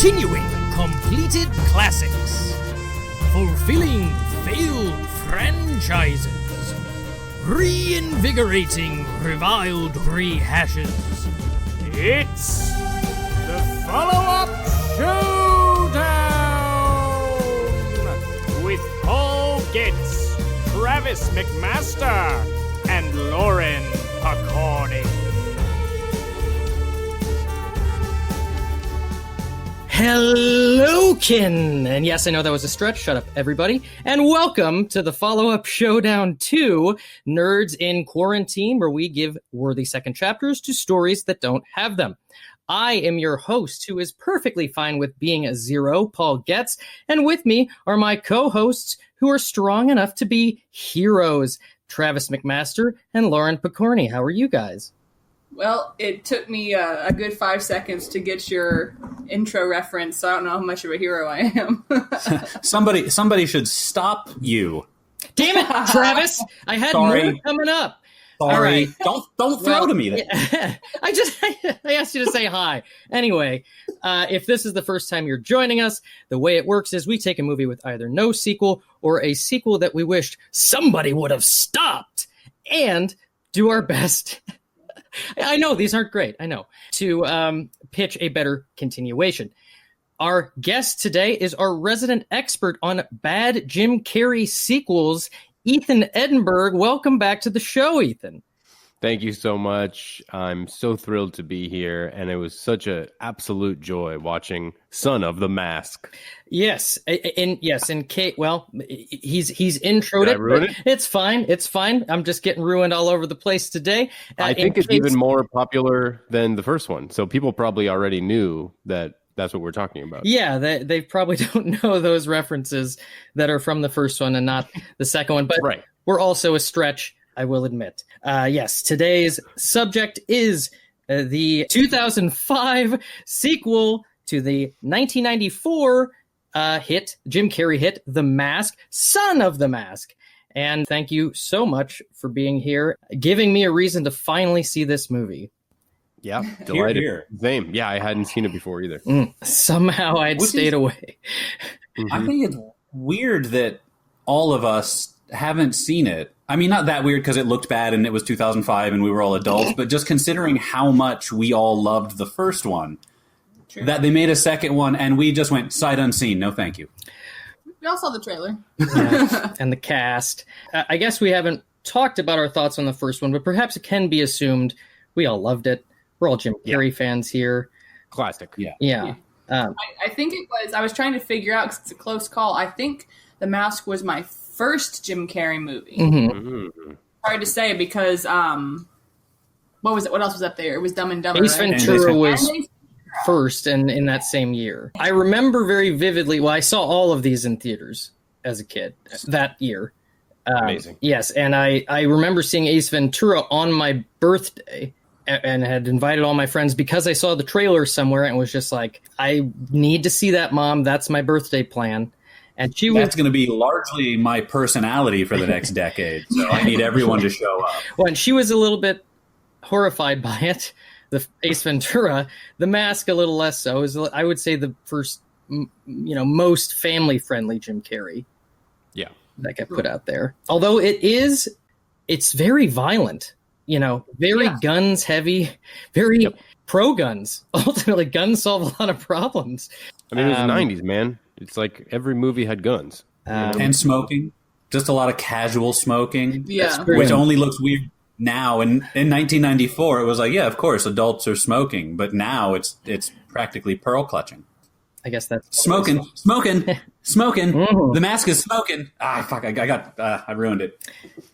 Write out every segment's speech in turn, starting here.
Continuing completed classics. Fulfilling failed franchises. Reinvigorating reviled rehashes. It's the follow-up Showdown! With Paul Getz, Travis McMaster, and Lauren Picardi. Hello, kin! And yes, I know that was a stretch. Shut up, everybody. And welcome to the follow-up Showdown 2, Nerds in Quarantine, where we give worthy second chapters to stories that don't have them. I am your host, who is perfectly fine with being a zero, Paul Getz, and with me are my co-hosts, who are strong enough to be heroes, Travis McMaster and Lauren Picardi. How are you guys? Well, it took me a good 5 seconds to get your intro reference, so I don't know how much of a hero I am. Somebody should stop you. Damn it, Travis! I had more coming up. Sorry. Right. Don't throw to me then. Yeah. I asked you to say hi. Anyway, if this is the first time you're joining us, the way it works is we take a movie with either no sequel or a sequel that we wished somebody would have stopped and do our best. I know these aren't great. I know, to pitch a better continuation. Our guest today is our resident expert on bad Jim Carrey sequels, Ethan Edenburg. Welcome back to the show, Ethan. Thank you so much. I'm so thrilled to be here, and it was such an absolute joy watching Son of the Mask. Yes, and Kate. Well, he's introed it. It's fine. It's fine. I'm just getting ruined all over the place today. I think it's even more popular than the first one, so people probably already knew that. That's what we're talking about. Yeah, they probably don't know those references that are from the first one and not the second one. But right. We're also a stretch, I will admit. Yes, today's subject is the 2005 sequel to the 1994 Jim Carrey hit, The Mask, Son of the Mask. And thank you so much for being here, giving me a reason to finally see this movie. Yeah, delighted. Here. Same. Yeah, I hadn't seen it before either. Somehow I'd stayed away. I think it's weird that all of us haven't seen it. I mean, not that weird because it looked bad and it was 2005 and we were all adults, but just considering how much we all loved the first one, that they made a second one and we just went sight unseen. No, thank you. We all saw the trailer. Yeah, and the cast. I guess we haven't talked about our thoughts on the first one, but perhaps it can be assumed we all loved it. We're all Jim Carrey fans here. Classic. Yeah. I think it was, I was trying to figure out, because it's a close call. I think The Mask was my first Jim Carrey movie. Mm-hmm. Hard to say because, what was it? What else was up there? It was Dumb and Dumber, Ace Ventura was first in that same year. I remember very vividly, I saw all of these in theaters as a kid that year. Amazing. Yes, and I remember seeing Ace Ventura on my birthday. And had invited all my friends because I saw the trailer somewhere and was just like, I need to see that, Mom. That's my birthday plan. And that's going to be largely my personality for the next decade. So I need everyone to show up. Well, and she was a little bit horrified by it. The Ace Ventura, The Mask, a little less so. Is, I would say, the first, most family-friendly Jim Carrey. Yeah, that got put out there. Although it's very violent. Very guns heavy, very pro guns. Ultimately, guns solve a lot of problems. I mean, it was the 90s, man. It's like every movie had guns. And smoking. Just a lot of casual smoking. Yeah. Which only looks weird now. And in 1994, it was like, yeah, of course, adults are smoking. But now it's practically pearl clutching. I guess that's... Smoking. Mm-hmm. The Mask is smoking. Fuck, I ruined it.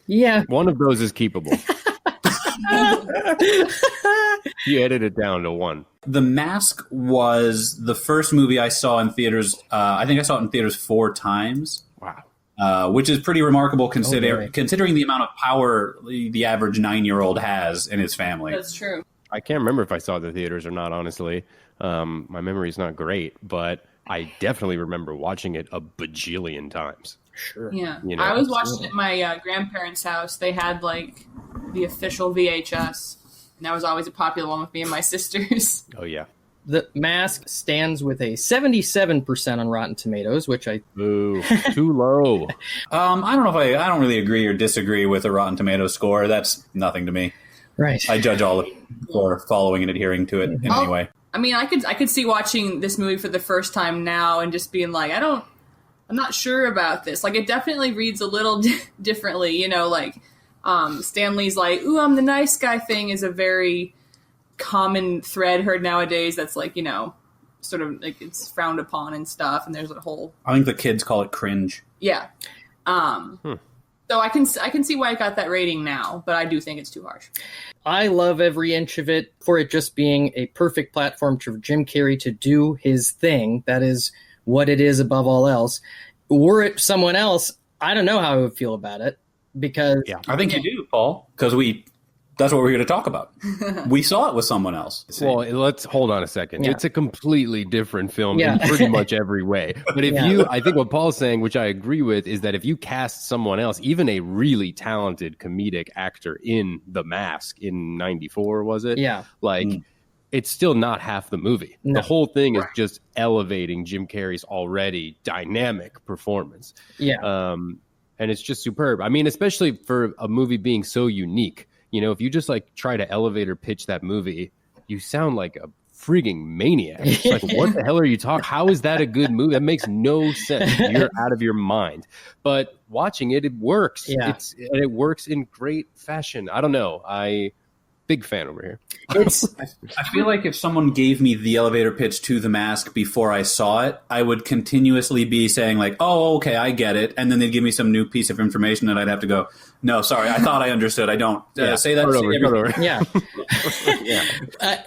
Yeah. One of those is keepable. You edit it down to one. The Mask was the first movie I saw in theaters. I think I saw it in theaters 4 times. Wow. Which is pretty remarkable considering the amount of power the average 9-year-old has in his family. That's true. I can't remember if I saw it in the theaters or not, honestly. My memory is not great, but I definitely remember watching it a bajillion times. Sure. Yeah. I was watching it at my grandparents' house. They had the official VHS, and that was always a popular one with me and my sisters. Oh yeah. The Mask stands with a 77% on Rotten Tomatoes, which I... Boo, too low. I don't know if I don't really agree or disagree with the Rotten Tomatoes score. That's nothing to me. Right. I judge all of it for following and adhering to it in any way. I mean, I could see watching this movie for the first time now and just being like, I'm not sure about this. Like, it definitely reads a little differently, you know, like, Stanley's like, ooh, I'm the nice guy thing is a very common thread heard nowadays that's like, you know, sort of like it's frowned upon and stuff, and there's a whole... I think the kids call it cringe. Yeah. So I can see why it got that rating now, but I do think it's too harsh. I love every inch of it for it just being a perfect platform for Jim Carrey to do his thing. That is what it is above all else. Were it someone else, I don't know how I would feel about it, because... Yeah, I think you do, Paul, because that's what we're here to talk about. We saw it with someone else. Well, let's hold on a second. Yeah. It's a completely different film in pretty much every way. But if I think what Paul's saying, which I agree with, is that if you cast someone else, even a really talented comedic actor in The Mask in 94, was it? Yeah. Like, it's still not half the movie. No. The whole thing is just elevating Jim Carrey's already dynamic performance. Yeah. And it's just superb. I mean, especially for a movie being so unique. You know, if you just like try to elevator pitch that movie, you sound like a frigging maniac. It's like, what the hell are you talking? How is that a good movie? That makes no sense. You're out of your mind. But watching it, it works. Yeah. It works in great fashion. I don't know. Big fan over here. I feel like if someone gave me the elevator pitch to The Mask before I saw it, I would continuously be saying like, oh, okay, I get it. And then they'd give me some new piece of information and I'd have to go, no, sorry, I thought I understood. I don't. Say that. Start over. Yeah.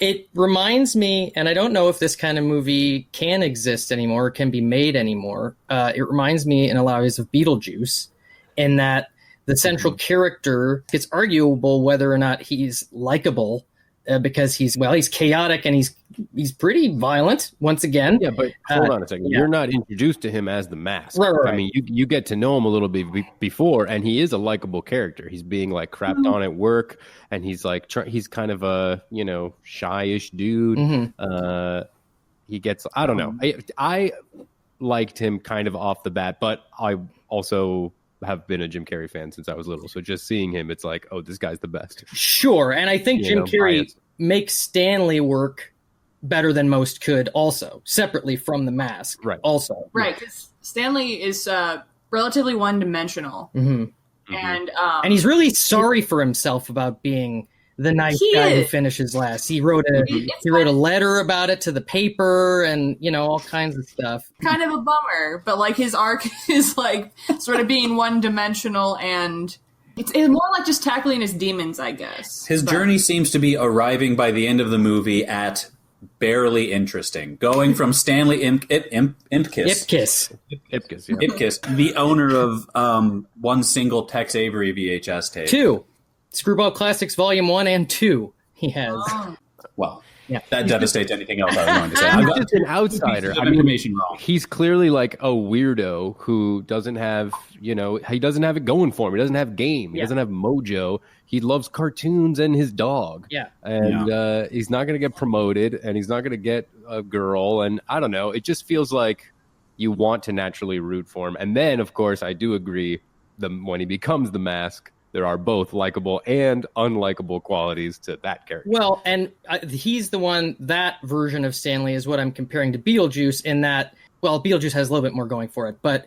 It reminds me, and I don't know if this kind of movie can exist anymore or can be made anymore. It reminds me in a lot of ways of Beetlejuice, in that the central character, it's arguable whether or not he's likable because he's chaotic and he's pretty violent once again. Yeah, but hold on a second. You're not introduced to him as the Mask. Right. I mean, you get to know him a little bit before, and he is a likable character. He's being like crapped on at work, and he's like he's kind of a shy-ish dude. Mm-hmm. He gets, I don't know. I liked him kind of off the bat, but I also have been a Jim Carrey fan since I was little. So just seeing him, it's like, oh, this guy's the best. Sure. And I think Jim Carrey makes Stanley work better than most could also, separately from The Mask. Right. Also. Right, because Stanley is relatively one-dimensional. Mm-hmm. And he's really sorry for himself about being the nice guy who finishes last. He wrote a letter about it to the paper, and all kinds of stuff. Kind of a bummer, but like his arc is like sort of being one-dimensional, and it's more like just tackling his demons, I guess. His journey seems to be arriving by the end of the movie at barely interesting, going from Stanley Ipkiss, the owner of one single Tex Avery VHS tape. 2 Screwball Classics Volume 1 and 2 he has. Well, yeah. That devastates anything else I was going to say. He's just an outsider. Information wrong. He's clearly like a weirdo who doesn't have, he doesn't have it going for him. He doesn't have game. He doesn't have mojo. He loves cartoons and his dog. Yeah. And he's not going to get promoted, and he's not going to get a girl. And I don't know. It just feels like you want to naturally root for him. And then, of course, I do agree when he becomes the Mask, there are both likable and unlikable qualities to that character. Well, and he's the one, that version of Stanley is what I'm comparing to Beetlejuice, in that, well, Beetlejuice has a little bit more going for it, but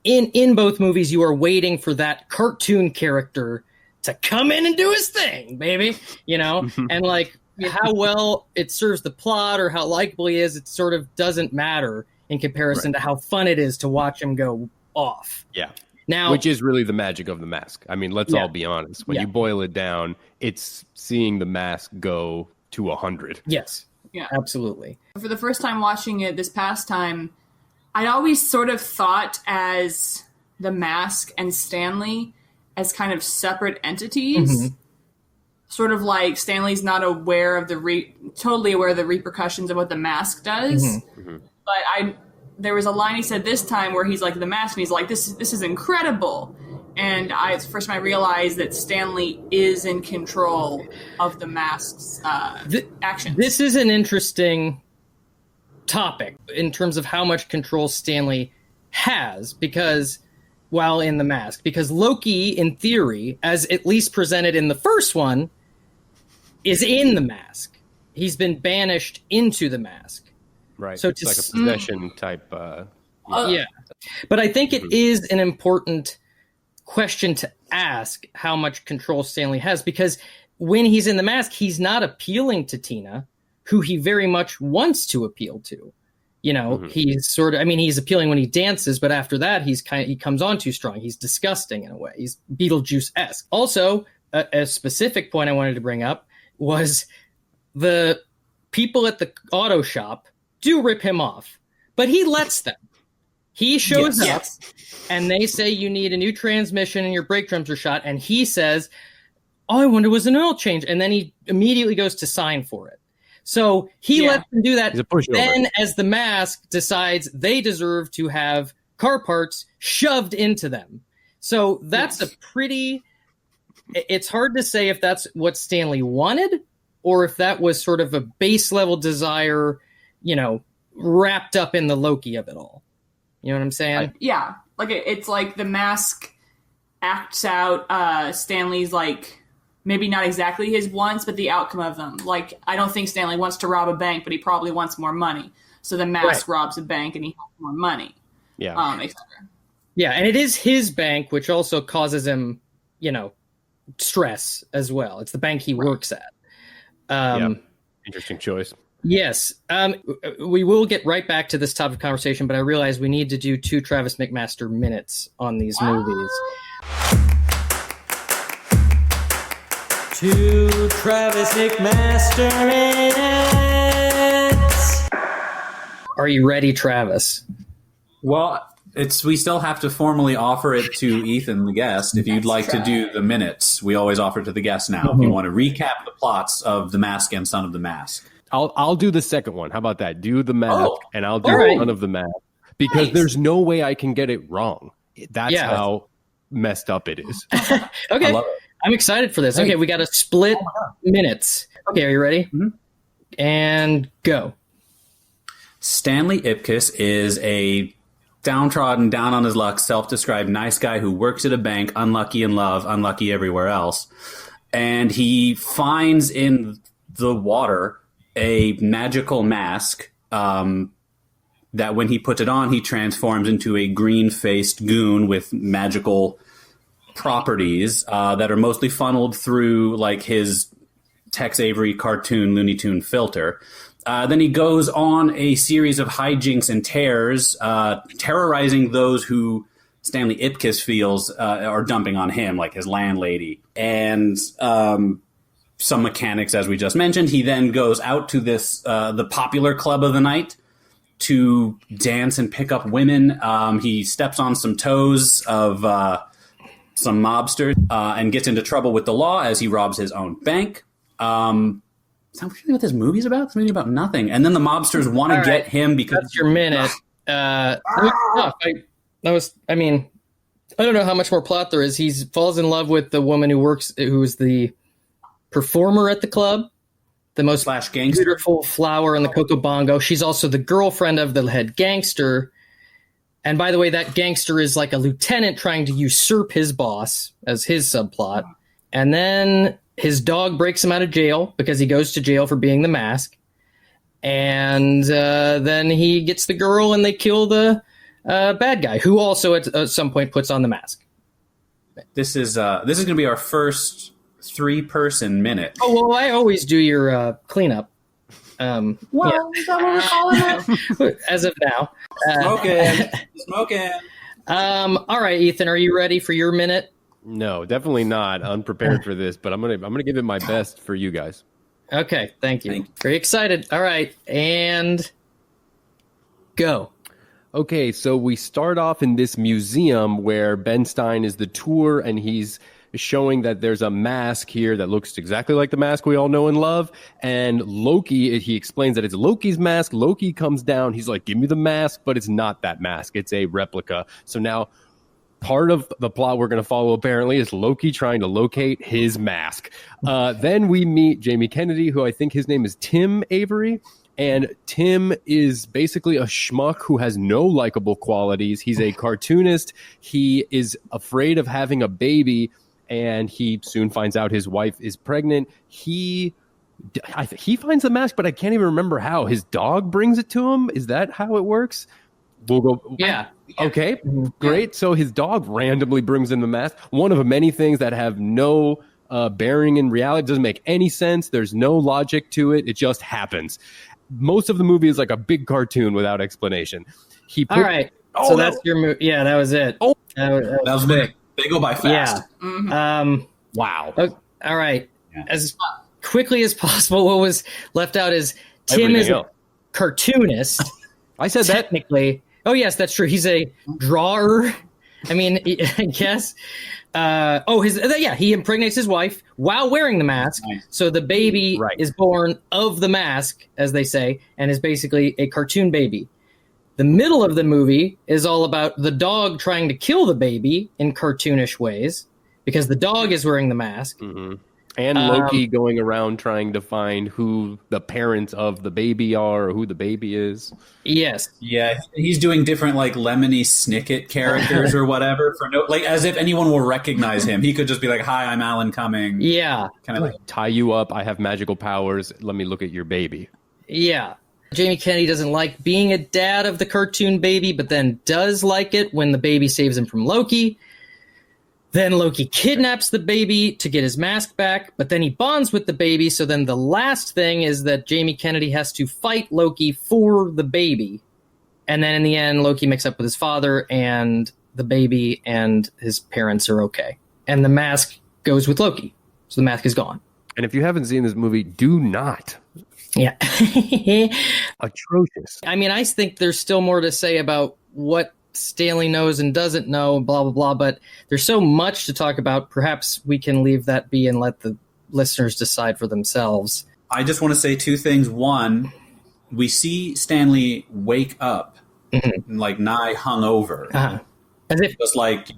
in both movies, you are waiting for that cartoon character to come in and do his thing, baby, and like how well it serves the plot or how likable he is, it sort of doesn't matter in comparison to how fun it is to watch him go off. Yeah. Now, which is really the magic of The Mask. I mean, let's all be honest. When you boil it down, it's seeing The Mask go to 100. Yes. Yeah. Absolutely. For the first time watching it this past time, I'd always sort of thought as The Mask and Stanley as kind of separate entities. Mm-hmm. Sort of like Stanley's not aware of totally aware of the repercussions of what The Mask does. Mm-hmm. Mm-hmm. But there was a line he said this time where he's like, The Mask, and he's like, this is incredible. And it's the first time I realized that Stanley is in control of The Mask's actions. This is an interesting topic in terms of how much control Stanley has, because while in the mask, because Loki, in theory, as at least presented in the first one, is in the mask. He's been banished into the mask. Right. So it's like a possession type. Yeah. But I think it is an important question to ask how much control Stanley has, because when he's in the mask, he's not appealing to Tina, who he very much wants to appeal to. You know, he's sort of, I mean, he's appealing when he dances, but after that, he comes on too strong. He's disgusting in a way. He's Beetlejuice-esque. Also, a specific point I wanted to bring up was the people at the auto shop do rip him off, but he lets them. He shows up and they say you need a new transmission and your brake drums are shot. And he says, "Oh, I wonder was an oil change." And then he immediately goes to sign for it. So he lets them do that. Then as the mask decides they deserve to have car parts shoved into them. So that's a pretty, it's hard to say if that's what Stanley wanted or if that was sort of a base level desire, you know, wrapped up in the Loki of it all. You know what I'm saying? Yeah. Like it's like the mask acts out Stanley's like maybe not exactly his wants, but the outcome of them. Like I don't think Stanley wants to rob a bank, but he probably wants more money. So the mask robs a bank and he has more money. Yeah. Etc. Yeah, and it is his bank, which also causes him, you know, stress as well. It's the bank he works at. Interesting choice. Yes. We will get right back to this topic of conversation, but I realize we need to do 2 Travis McMaster minutes on these movies. 2 Travis McMaster minutes. Are you ready, Travis? Well, we still have to formally offer it to Ethan, the guest. If you'd like to do the minutes, we always offer it to the guest now. If you want to recap the plots of The Mask and Son of the Mask. I'll do the second one. How about that? Do the mask, and I'll do Son of the Mask. Because there's no way I can get it wrong. That's how messed up it is. Okay. I love it. I'm excited for this. Okay, we got to split minutes. Okay, are you ready? Mm-hmm. And go. Stanley Ipkiss is a downtrodden, down on his luck, self-described nice guy who works at a bank, unlucky in love, unlucky everywhere else. And he finds in the water a magical mask that when he puts it on, he transforms into a green-faced goon with magical properties that are mostly funneled through like his Tex Avery cartoon Looney Tune filter. Then he goes on a series of hijinks and tears, terrorizing those who Stanley Ipkiss feels are dumping on him, like his landlady. And some mechanics, as we just mentioned. He then goes out to this the popular club of the night to dance and pick up women. He steps on some toes of some mobsters and gets into trouble with the law as he robs his own bank. Is that really what this movie's about? It's a movie about nothing. And then the mobsters want to get him because... That's your minute. That was tough. I mean, I don't know how much more plot there is. He falls in love with the woman who is the performer at the club. The most beautiful flower in the Coco Bongo. She's also the girlfriend of the head gangster. And by the way, that gangster is like a lieutenant trying to usurp his boss as his subplot. And then his dog breaks him out of jail because he goes to jail for being the mask. And then he gets the girl and they kill the bad guy, who also at some point puts on the mask. This is going to be our first 3-person minute. Oh, well, I always do your cleanup. Is that what we're calling it? As of now. Smoking. All right, Ethan, are you ready for your minute? No, definitely not. Unprepared for this, but I'm gonna give it my best for you guys. Okay, thank you. Very excited. All right, and go. Okay, so we start off in this museum where Ben Stein is the tour, and he's showing that there's a mask here that looks exactly like the mask we all know and love. And Loki, he explains that it's Loki's mask. Loki comes down. He's like, give me the mask, but it's not that mask. It's a replica. So now part of the plot we're going to follow apparently is Loki trying to locate his mask. Then we meet Jamie Kennedy, who I think his name is Tim Avery, And Tim is basically a schmuck who has no likable qualities. He's a cartoonist. He is afraid of having a baby, and he soon finds out his wife is pregnant. He finds the mask, but I can't even remember how. His dog brings it to him. Is that how it works? We'll go. Yeah. Okay, great. So his dog randomly brings in the mask. One of many things that have no bearing in reality. It doesn't make any sense. There's no logic to it. It just happens. Most of the movie is like a big cartoon without explanation. All right. So that's your movie. Yeah, that was it. Oh, that was big. They go by fast. Yeah. Mm-hmm. Wow. All right. Yeah. As quickly as possible, what was left out is Tim is a cartoonist. I said that. Technically. Oh, yes, that's true. He's a drawer. I mean, I guess. He impregnates his wife while wearing the mask. Nice. So the baby is born of the mask, as they say, and is basically a cartoon baby. The middle of the movie is all about the dog trying to kill the baby in cartoonish ways because the dog is wearing the mask. Mm-hmm. And Loki going around trying to find who the parents of the baby are or who the baby is. Yes. Yeah, he's doing different like Lemony Snicket characters or whatever for as if anyone will recognize him. He could just be like, "Hi, I'm Alan Cumming." Yeah. Kind of like tie you up. I have magical powers. Let me look at your baby. Yeah. Jamie Kennedy doesn't like being a dad of the cartoon baby, but then does like it when the baby saves him from Loki. Then Loki kidnaps the baby to get his mask back, but then he bonds with the baby. So then the last thing is that Jamie Kennedy has to fight Loki for the baby. And then in the end, Loki makes up with his father and the baby and his parents are okay. And the mask goes with Loki. So the mask is gone. And if you haven't seen this movie, do not. Yeah. Atrocious. I mean, I think there's still more to say about what Stanley knows and doesn't know, blah, blah, blah. But there's so much to talk about. Perhaps we can leave that be and let the listeners decide for themselves. I just want to say two things. One, we see Stanley wake up like nigh hungover. Uh-huh. As if just like,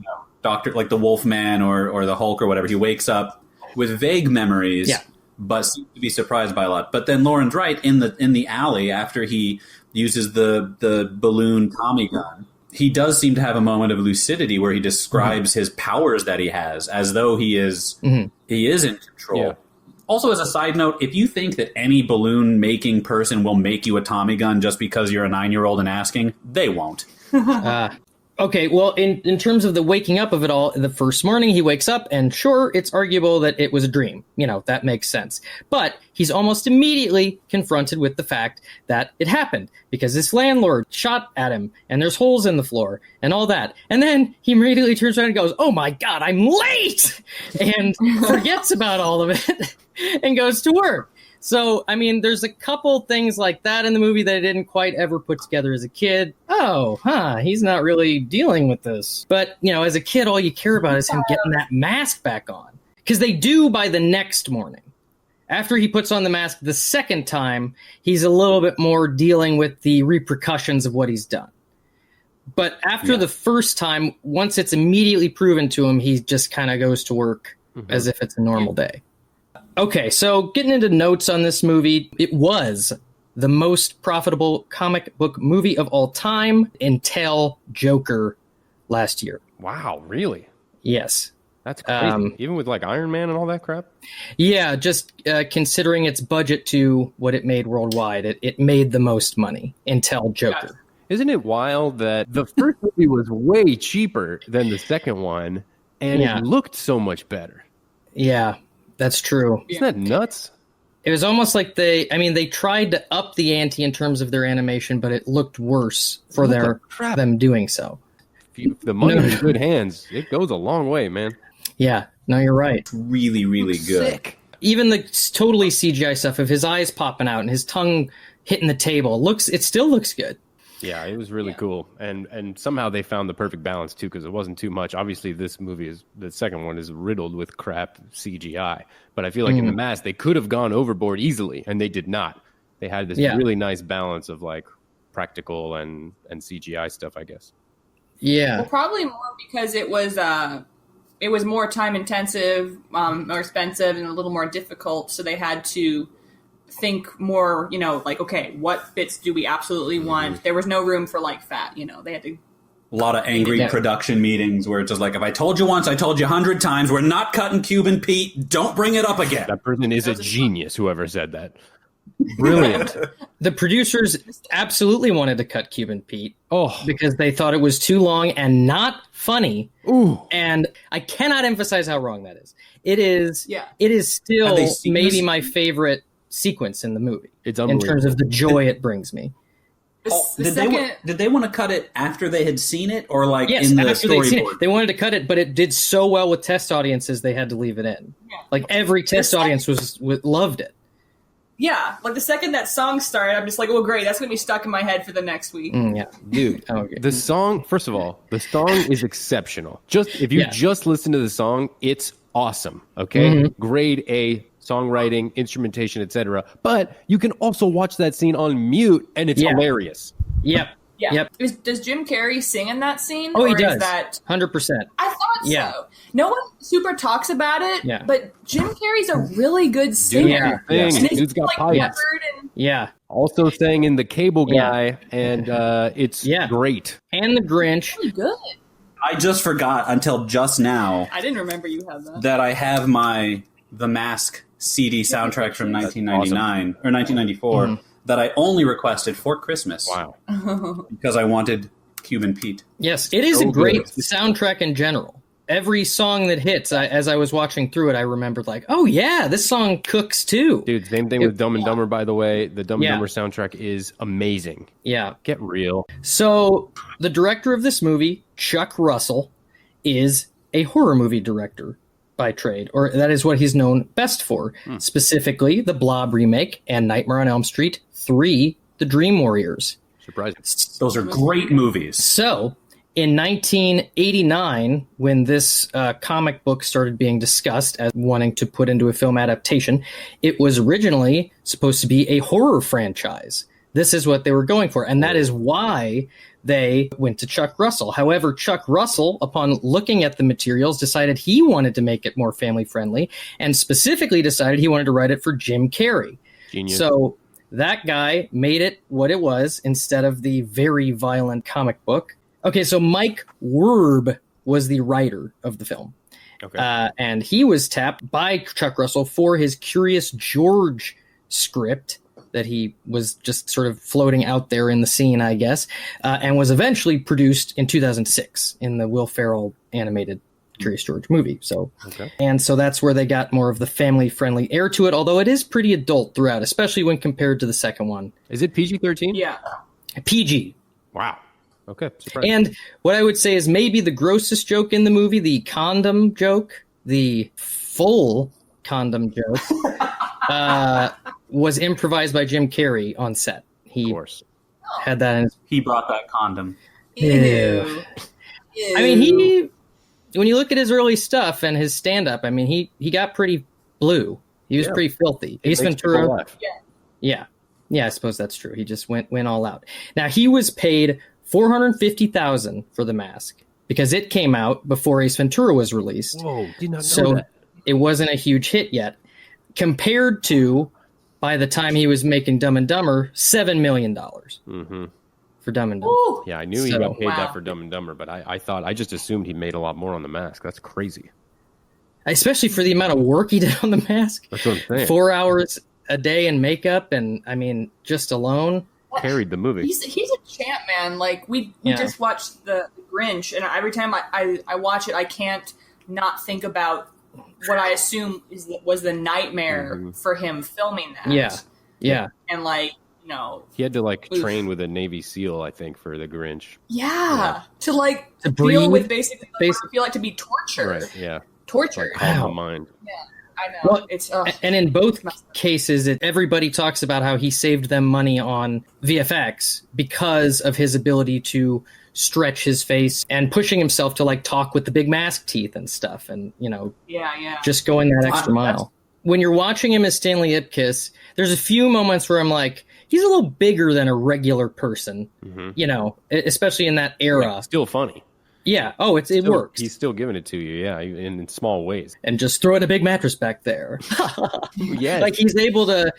Doctor, like the Wolfman or the Hulk or whatever. He wakes up with vague memories, but seems to be surprised by a lot. But then Lauren's right, in the alley after he uses the balloon Tommy gun, he does seem to have a moment of lucidity where he describes his powers that he has as though he is in control. Yeah. Also, as a side note, if you think that any balloon making person will make you a Tommy gun just because you're a 9-year-old and asking, they won't. Okay, well, in terms of the waking up of it all, the first morning he wakes up, and sure, it's arguable that it was a dream. That makes sense. But he's almost immediately confronted with the fact that it happened, because this landlord shot at him, and there's holes in the floor, and all that. And then he immediately turns around and goes, "Oh my God, I'm late!" and forgets about all of it, and goes to work. So, I mean, there's a couple things like that in the movie that I didn't quite ever put together as a kid. He's not really dealing with this. But, as a kid, all you care about is him getting that mask back on. Because they do by the next morning. After he puts on the mask the second time, he's a little bit more dealing with the repercussions of what he's done. But after the first time, once it's immediately proven to him, he just kind of goes to work as if it's a normal day. Okay, so getting into notes on this movie, it was the most profitable comic book movie of all time until Joker last year. Wow, really? Yes. That's crazy. Even with like Iron Man and all that crap? Yeah, just considering its budget to what it made worldwide, it made the most money until Joker. Isn't it wild that the first movie was way cheaper than the second one, and it looked so much better? Yeah. That's true. Isn't that nuts? It was almost like they tried to up the ante in terms of their animation, but it looked worse for them doing so. If the money's in good hands, it goes a long way, man. Yeah, no, you're right. Really, really good. Sick. Even the totally CGI stuff of his eyes popping out and his tongue hitting the table, it still looks good. Yeah, it was really cool. And somehow they found the perfect balance, too, because it wasn't too much. Obviously, this movie the second one is riddled with crap CGI. But I feel like in The Mask, they could have gone overboard easily, and they did not. They had this really nice balance of, like, practical and CGI stuff, I guess. Yeah. Well, probably more because it was more time-intensive, more expensive, and a little more difficult, so they had to think more, like, okay, what bits do we absolutely want? There was no room for like fat, they had to. A lot of angry production meetings where it's just like, if I told you once, I told you 100 times, we're not cutting Cuban Pete. Don't bring it up again. That person is a genius, whoever said that. Brilliant. The producers absolutely wanted to cut Cuban Pete because they thought it was too long and not funny. Ooh. And I cannot emphasize how wrong that is. It is still seen maybe this? my favorite sequence in the movie. It's in terms of the joy it brings me. Did they want to cut it after they had seen it, or like Yes, in the after they'd seen it. storyboard? They wanted to cut it, but it did so well with test audiences they had to leave it in. Yeah. Like every test audience loved it. Yeah, like the second that song started, I'm just like, oh, great, that's going to be stuck in my head for the next week. Yeah. Dude, Okay. the song, first of all, the song is exceptional. If you just listen to the song, it's awesome. Okay? Mm-hmm. Grade A songwriting, instrumentation, etc. But you can also watch that scene on mute and it's hilarious. Yep. Yeah. Yep. Does Jim Carrey sing in that scene? Oh, he or does. Is that 100%. I thought Yeah. so. No one super talks about it, Yeah. but Jim Carrey's a really good singer. Yeah. And it's Dude's got like pipes. peppered and Yeah. Also sang in The Cable Guy, and it's great. And The Grinch. really good. I just forgot until just now I didn't remember you had that. that I have The Mask CD soundtrack from 1999 or 1994 that I only requested for Christmas. Wow. Because I wanted Cuban Pete. Yes, it is So a great good. soundtrack in general. Every song that hits, as I was watching through it, I remembered like, oh yeah, this song cooks too. Dude, same thing with Dumb and Dumber, by the way. The Dumb and Yeah. Dumber soundtrack is amazing. Yeah. Get real. So the director of this movie, Chuck Russell, is a horror movie director by trade, or that is what he's known best for. Specifically, the Blob remake and Nightmare on Elm Street 3, The Dream Warriors. Surprising. Those are great movies. So, in 1989, when this comic book started being discussed as wanting to put into a film adaptation, it was originally supposed to be a horror franchise. This is what they were going for, and that is why they went to Chuck Russell. However, Chuck Russell, upon looking at the materials, decided he wanted to make it more family-friendly, and specifically decided he wanted to write it for Jim Carrey. Genius. So that guy made it what it was instead of the very violent comic book. Okay, so Mike Werb was the writer of the film. Okay. And he was tapped by Chuck Russell for his Curious George script that he was just sort of floating out there in the scene, I guess, and was eventually produced in 2006 in the Will Ferrell animated Curious George movie. So, And so that's where they got more of the family-friendly air to it, although it is pretty adult throughout, especially when compared to the second one. Is it PG-13? Yeah. PG. Wow. Okay. Surprising. And what I would say is maybe the grossest joke in the movie, the condom joke, the full condom joke, was improvised by Jim Carrey on set. He of course. had that in his... He brought that condom. Ew. I mean, when you look at his early stuff and his stand-up, I mean, he got pretty blue. He was pretty filthy. Ace Makes people Ventura... laugh. Yeah, I suppose that's true. He just went all out. Now, he was paid $450,000 for The Mask because it came out before Ace Ventura was released. Whoa, did not know So that. it wasn't a huge hit yet. Compared to, by the time he was making Dumb and Dumber, $7 million for Dumb and Dumber. Ooh. Yeah, I knew he So- got paid Wow. that for Dumb and Dumber, but I just assumed he made a lot more on The Mask. That's crazy. Especially for the amount of work he did on The Mask. That's what I'm saying. 4 hours a day in makeup, and I mean, just alone. Carried the movie. He's a champ, man. Like we Yeah. just watched the Grinch, and every time I watch it, I can't not think about what I assume was the nightmare for him filming that. Yeah. And like, He had to like Oof. train with a Navy SEAL, I think, for the Grinch. to like To deal breathe, with basically what basic- I feel like to be tortured. Right. Yeah. Tortured. Like calm Wow. the mind. I know. Well, It's And in both cases, everybody talks about how he saved them money on VFX because of his ability to stretch his face and pushing himself to like talk with the big mask teeth and stuff, and yeah. just going that extra mile. When you're watching him as Stanley Ipkiss, there's a few moments where I'm like, he's a little bigger than a regular person, especially in that era. Still funny. Yeah. Oh, it works. He's still giving it to you, yeah, in small ways. And just throwing a big mattress back there. Yes. Like he's able to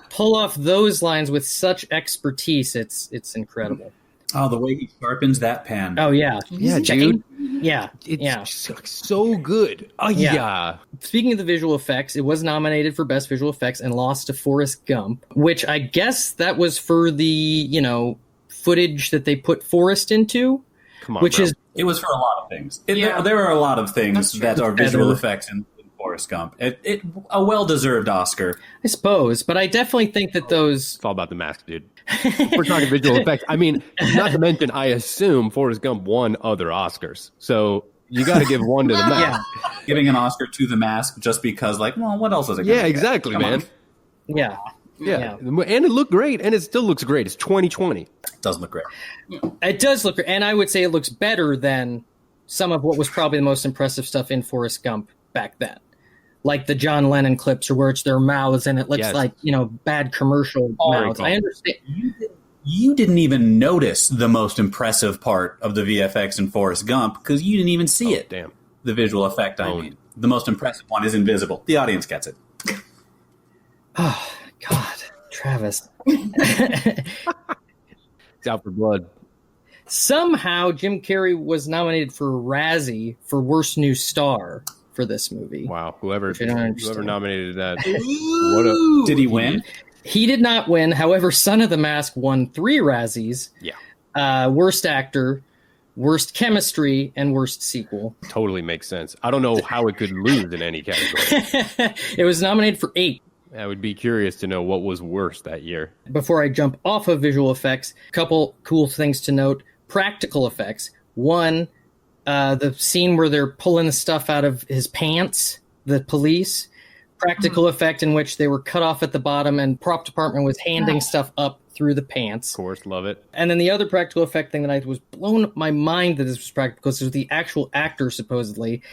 pull off those lines with such expertise. It's incredible. Oh, the way he sharpens that pen. Oh yeah. Yeah, Checking? dude. Yeah. It's so good. Oh, yeah. Speaking of the visual effects, it was nominated for Best Visual Effects and lost to Forrest Gump, which I guess that was for the, footage that they put Forrest into. Come on, which bro. is It was for a lot of things. Yeah. There are a lot of things That's true. that are visual effects in Forrest Gump. A well-deserved Oscar. I suppose, but I definitely think that those. It's all about the mask, dude. We're talking visual effects. I mean, not to mention, I assume Forrest Gump won other Oscars. So you got to give one to the mask. Yeah. Giving an Oscar to The Mask just because, what else is it gonna Yeah, get? exactly, Come man. on. Yeah. Yeah. And it looked great, and it still looks great. It's 2020. It does look great. It does look, and I would say it looks better than some of what was probably the most impressive stuff in Forrest Gump back then. Like the John Lennon clips, or where it's their mouths and it looks like, bad commercial mouths. I understand. You didn't even notice the most impressive part of the VFX in Forrest Gump because you didn't even see it. Damn. The visual effect, I mean. The most impressive one is invisible. The audience gets it. Oh, God. Travis. It's out for blood. Somehow, Jim Carrey was nominated for a Razzie for Worst New Star for this movie. Wow. Whoever I don't understand. nominated that. Did he win? He did not win. However, Son of the Mask won 3 Razzies. Yeah. Worst actor, worst chemistry, and worst sequel. Totally makes sense. I don't know how it could lose in any category. It was nominated for 8. I would be curious to know what was worse that year. Before I jump off of visual effects, a couple cool things to note. Practical effects. One, the scene where they're pulling the stuff out of his pants, the police. Practical effect in which they were cut off at the bottom and prop department was handing stuff up through the pants. Of course, love it. And then the other practical effect thing that I was blown my mind that this was practical, because it was the actual actor supposedly,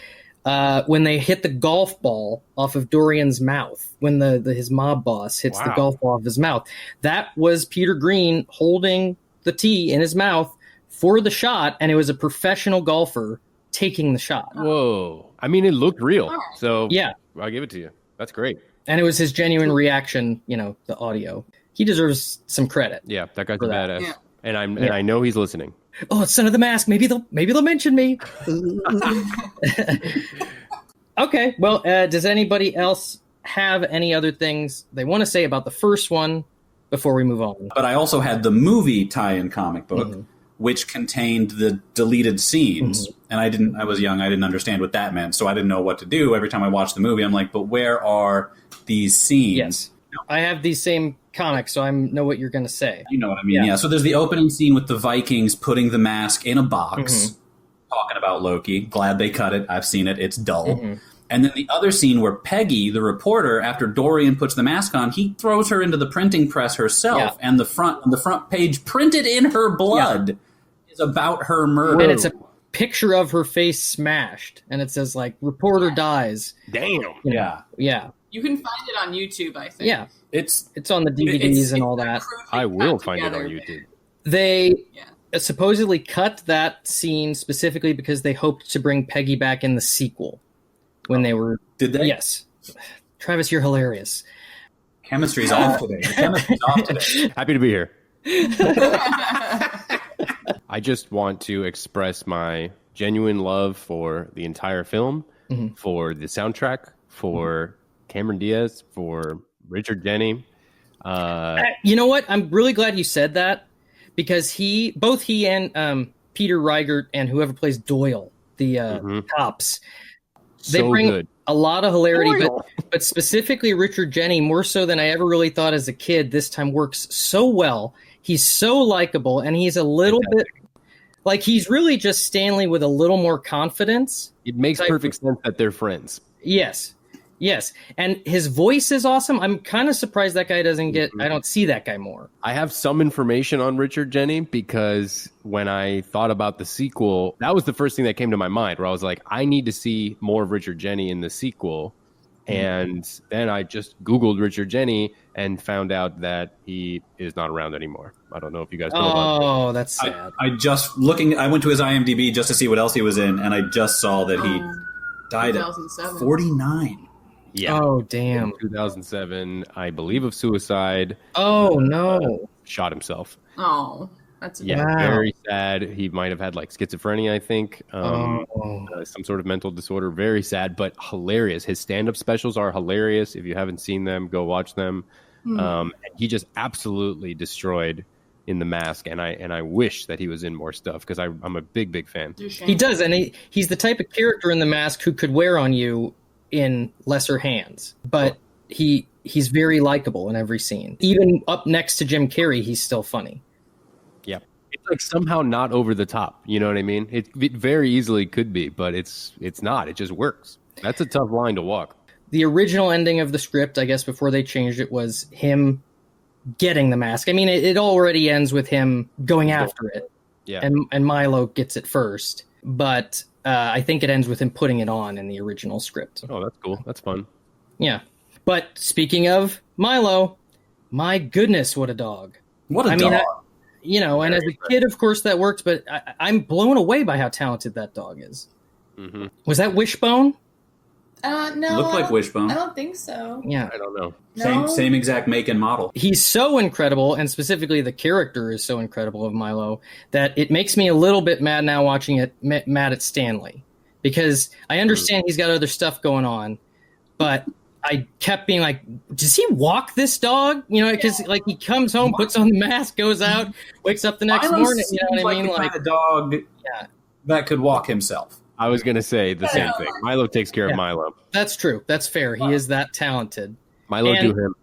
when they hit the golf ball off of Dorian's mouth, when his mob boss hits the golf ball off his mouth. That was Peter Green holding the tee in his mouth for the shot, and it was a professional golfer taking the shot. Whoa. I mean, it looked real. So Yeah. I'll give it to you. That's great. And it was his genuine reaction, the audio. He deserves some credit. Yeah, that guy's a that. badass. Yeah. And I know he's listening. Oh, it's Son of the Mask. Maybe they'll mention me. Okay. Well, does anybody else have any other things they want to say about the first one before we move on? But I also had the movie tie-in comic book, which contained the deleted scenes. And I was young, I didn't understand what that meant, so I didn't know what to do. Every time I watched the movie, I'm like, but where are these scenes? Yes. I have these same comics, so I know what you're going to say. You know what I mean? Yeah. So there's the opening scene with the Vikings putting the mask in a box, talking about Loki. Glad they cut it. I've seen it. It's dull. And then the other scene where Peggy, the reporter, after Dorian puts the mask on, he throws her into the printing press herself, and the front page, printed in her blood, is about her murder. And it's a picture of her face smashed, and it says reporter dies. Damn. Yeah. Yeah. You can find it on YouTube, I think. Yeah. It's on the DVDs and all that. I will find it on YouTube. They supposedly cut that scene specifically because they hoped to bring Peggy back in the sequel when they were. Did they? Yes. Travis, you're hilarious. Chemistry's off today. The chemistry's off today. Happy to be here. I just want to express my genuine love for the entire film, for the soundtrack, for Cameron Diaz, for Richard Denny. You know what? I'm really glad you said that, because both he and Peter Riegert and whoever plays Doyle, the cops, they bring good. a lot of hilarity, but specifically Richard Denny, more so than I ever really thought as a kid, this time works so well. He's so likable, and he's a little bit he's really just Stanley with a little more confidence. It makes perfect sense that they're friends. Yes. And his voice is awesome. I'm kind of surprised that guy doesn't get, I don't see that guy more. I have some information on Richard Denny because when I thought about the sequel, that was the first thing that came to my mind, where I was like, I need to see more of Richard Denny in the sequel. And then I just Googled Richard Jeni and found out that he is not around anymore. I don't know if you guys know about that. Oh, that's sad. I went to his IMDb just to see what else he was in, and I just saw that he died at 2007. 49. Yeah. Oh, damn. 2007, I believe, of suicide. Oh, no. Shot himself. Oh, that's Yeah, Wow. very sad. He might have had like schizophrenia, I think, some sort of mental disorder. Very sad, but hilarious. His stand-up specials are hilarious. If you haven't seen them, go watch them. And he just absolutely destroyed in The Mask, and I wish that he was in more stuff because I'm a big fan. He does, and he's the type of character in The Mask who could wear on you in lesser hands, but he's very likable in every scene. Even up next to Jim Carrey, he's still funny. Yeah, it's like somehow not over the top. You know what I mean? It very easily could be, but it's not. It just works. That's a tough line to walk. The original ending of the script, I guess, before they changed it, was him getting the mask. I mean, it already ends with him going after it, and Milo gets it first. But I think it ends with him putting it on in the original script. Oh, that's cool. That's fun. Yeah. But speaking of Milo, my goodness, what a dog. What a dog. And as a kid, of course, that worked, but I'm blown away by how talented that dog is. Mm-hmm. Was that Wishbone? No. Looked like Wishbone. I don't think so. Yeah. I don't know. No. Same exact make and model. He's so incredible, and specifically the character is so incredible of Milo, that it makes me a little bit mad now watching it, mad at Stanley. Because I understand he's got other stuff going on, but I kept being like, does he walk this dog? Because like he comes home, puts on the mask, goes out, wakes up the next Milo morning. You know what I mean? the kind of dog that could walk himself. I was going to say the same thing. Milo takes care of Milo. That's true. That's fair. He is that talented. Milo do him.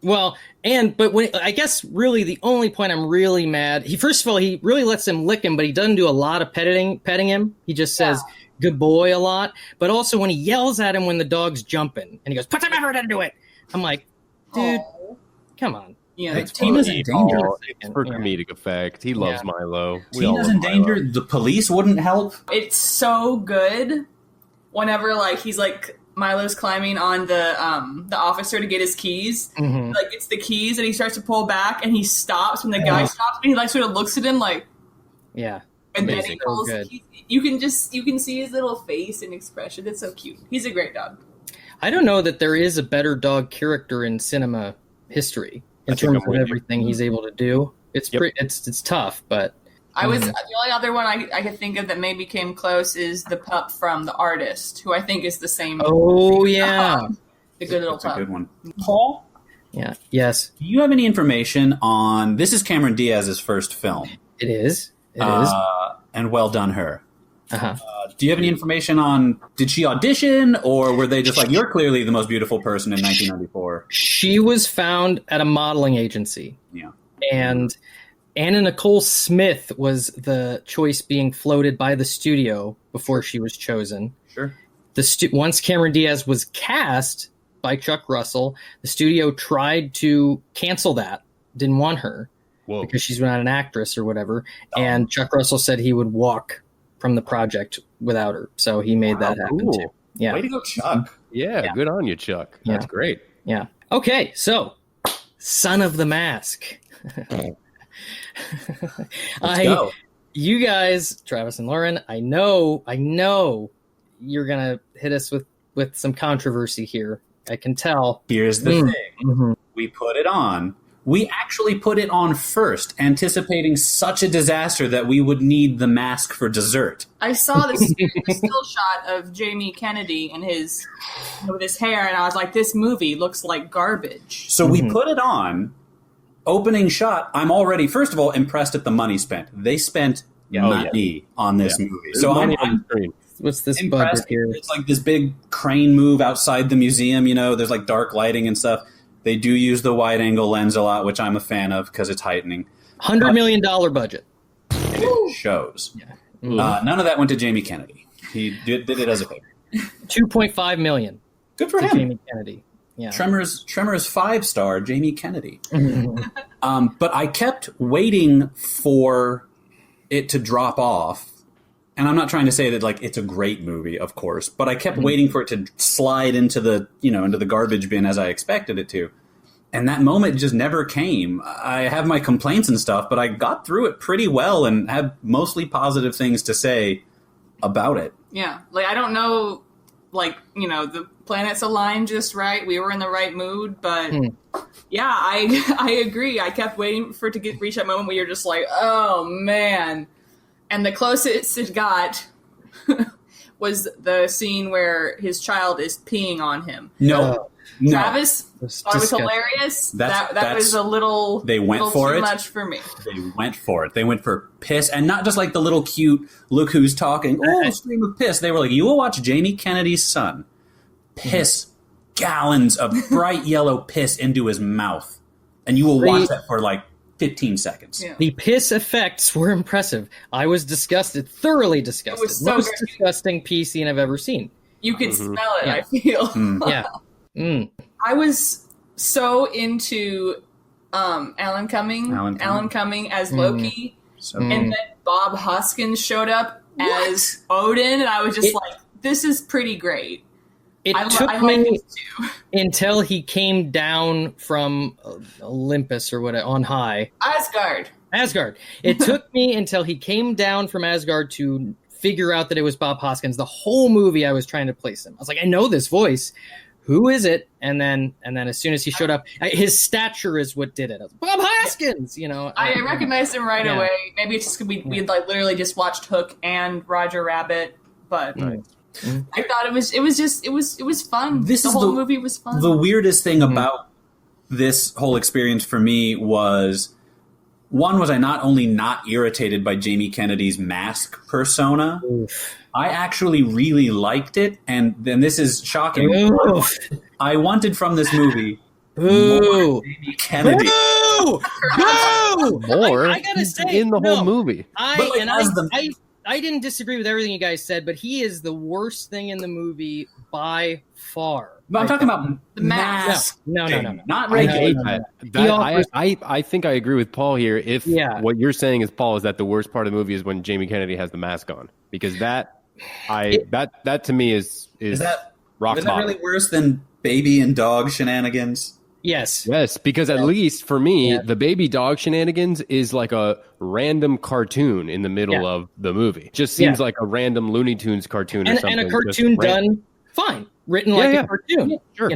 Well, I guess really the only point I'm really mad, first of all, he really lets him lick him, but he doesn't do a lot of petting him. He just says, good boy a lot. But also when he yells at him when the dog's jumping and he goes, put some effort into it. I'm like, dude, come on. Yeah, Tina's in danger. It's for comedic effect. He loves Milo. Tina's in danger. The police wouldn't help. It's so good whenever like he's like Milo's climbing on the officer to get his keys. Mm-hmm. Like it's the keys and he starts to pull back and he stops when the guy stops and he like sort of looks at him like and then he pulls the keys. You can see his little face and expression. It's so cute. He's a great dog. I don't know that there is a better dog character in cinema history. In terms of everything he's able to do, it's tough, but the only other one I could think of that maybe came close is the pup from The Artist, who I think is the same. Oh yeah, the good little That's pup. a good one. Paul, yes. Do you have any information on this? Is Cameron Diaz's first film? It is. It is. And well done, her. Uh-huh. Do you have any information on, did she audition, or were they just like, you're clearly the most beautiful person in 1994? She was found at a modeling agency. Yeah. And Anna Nicole Smith was the choice being floated by the studio before she was chosen. Sure. Once Cameron Diaz was cast by Chuck Russell, the studio tried to cancel that, didn't want her because she's not an actress or whatever. And Chuck Russell said he would walk from the project without her. So he made that happen too. Yeah. Way to go, Chuck. Yeah, good on you, Chuck. That's great. Yeah. Okay, so Son of the Mask. Let's go. You guys, Travis and Lauren, I know you're gonna hit us with some controversy here. I can tell. Here's the thing. Mm-hmm. We put it on. We actually put it on first, anticipating such a disaster that we would need the mask for dessert. I saw the still shot of Jamie Kennedy and with his hair, and I was like, this movie looks like garbage. So we put it on. Opening shot, I'm already, first of all, impressed at the money spent. They spent money on this movie. So I'm what's this impressed. Budget here? It's like this big crane move outside the museum, there's like dark lighting and stuff. They do use the wide angle lens a lot, which I'm a fan of because it's heightening. $100 million budget. And it shows. Yeah. None of that went to Jamie Kennedy. He did it as a favor. $2.5 million. Good for him. Jamie Kennedy. Yeah. Tremors 5-star Jamie Kennedy. But I kept waiting for it to drop off and I'm not trying to say that like it's a great movie, of course, but I kept waiting for it to slide into the garbage bin as I expected it to. And that moment just never came. I have my complaints and stuff, but I got through it pretty well and have mostly positive things to say about it. Yeah. Like, I don't know, like, the planets aligned just right. We were in the right mood, but yeah, I agree. I kept waiting for it to reach that moment where you're just like, oh man. And the closest it got was the scene where his child is peeing on him. No. Travis thought it was hilarious. That was a little. They went for too it. Much for me. They went for it. They went for piss, and not just like the little cute "look who's talking." Oh, stream of piss. They were like, "You will watch Jamie Kennedy's son piss gallons of bright yellow piss into his mouth, and you will watch that for like 15 seconds." Yeah. The piss effects were impressive. I was disgusted, thoroughly disgusted. It was so most good. disgusting pee scene I've ever seen. You could smell it. Yeah. I feel. Yeah. I was so into Alan Cumming as Loki, and then Bob Hoskins showed up as Odin, and I was just like, "This is pretty great." It took me until he came down from Olympus or whatever on high. Asgard. It took me until he came down from Asgard to figure out that it was Bob Hoskins. The whole movie I was trying to place him. I was like, I know this voice. Who is it? And then as soon as he showed up, his stature is what did it. I was like, Bob Hoskins, I recognized him right away. Maybe it's just because we like literally just watched Hook and Roger Rabbit, but I thought it was fun. The whole movie was fun. The weirdest thing about this whole experience for me was I not only not irritated by Jamie Kennedy's mask persona. Oof. I actually really liked it, and then this is shocking. Oof. I wanted from this movie more Jamie Kennedy. Boo! More? I gotta say, in the whole movie. I didn't disagree with everything you guys said, but he is the worst thing in the movie by far. But I'm talking about the mask. No. Not regular. I think I agree with Paul here. If what you're saying is, Paul, is that the worst part of the movie is when Jamie Kennedy has the mask on, because that to me is that rock bottom. Is that really worse than baby and dog shenanigans? Yes, because at least for me, the baby dog shenanigans is like a random cartoon in the middle of the movie. Just seems like a random Looney Tunes cartoon or something. And a cartoon done fine. Written like a cartoon. Yeah, sure.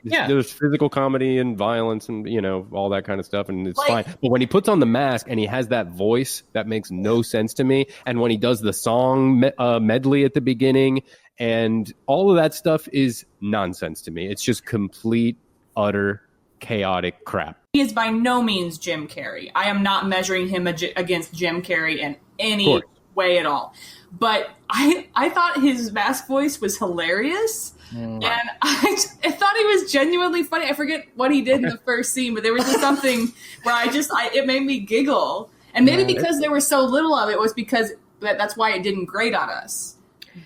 There's physical comedy and violence and, all that kind of stuff, and it's fine. But when he puts on the mask and he has that voice, that makes no sense to me. And when he does the song medley at the beginning and all of that stuff is nonsense to me. It's just complete, utter, chaotic crap. He is by no means Jim Carrey. I am not measuring him against Jim Carrey in any way at all. But I thought his mask voice was hilarious. And I thought he was genuinely funny. I forget what he did in the first scene, but there was just something where it made me giggle. And maybe because there was so little of it was because that's why it didn't grate on us.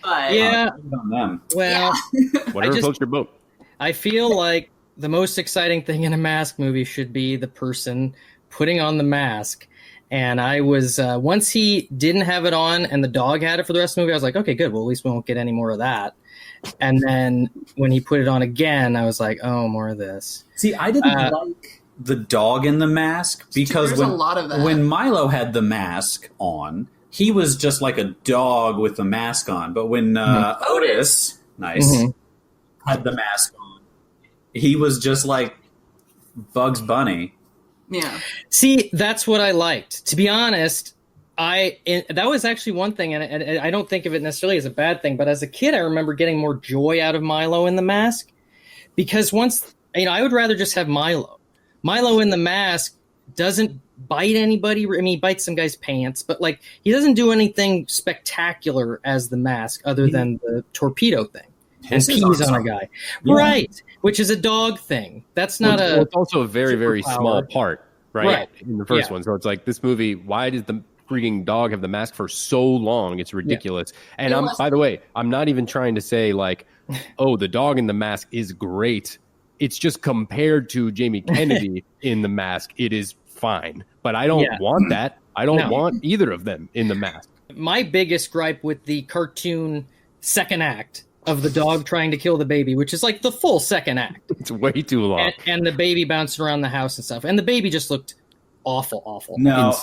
But whatever floats your boat. I feel like the most exciting thing in a mask movie should be the person putting on the mask. And I was, once he didn't have it on and the dog had it for the rest of the movie, I was like, okay, good. Well, at least we won't get any more of that. And then when he put it on again, I was like, oh, more of this. See, I didn't like the dog in the mask because a lot of that. When Milo had the mask on, he was just like a dog with the mask on. But when Otis, had the mask on, he was just like Bugs Bunny. Yeah. See, that's what I liked. To be honest, that was actually one thing, and I don't think of it necessarily as a bad thing, but as a kid, I remember getting more joy out of Milo in the mask, because I would rather just have Milo. Milo in the mask doesn't bite anybody. I mean, he bites some guy's pants, but he doesn't do anything spectacular as the mask other than the torpedo thing and pees on a guy. Yeah. Right. Which is a dog thing. That's not it's also a very, very small part, right? In the first one. So it's like, this movie, why does the freaking dog have the mask for so long? It's ridiculous. Yeah. And by the way, I'm not even trying to say the dog in the mask is great. It's just compared to Jamie Kennedy in the mask, it is fine. But I don't want that. I don't want either of them in the mask. My biggest gripe with the cartoon second act of the dog trying to kill the baby, which is like the full second act. It's way too long. And the baby bouncing around the house and stuff. And the baby just looked awful. No,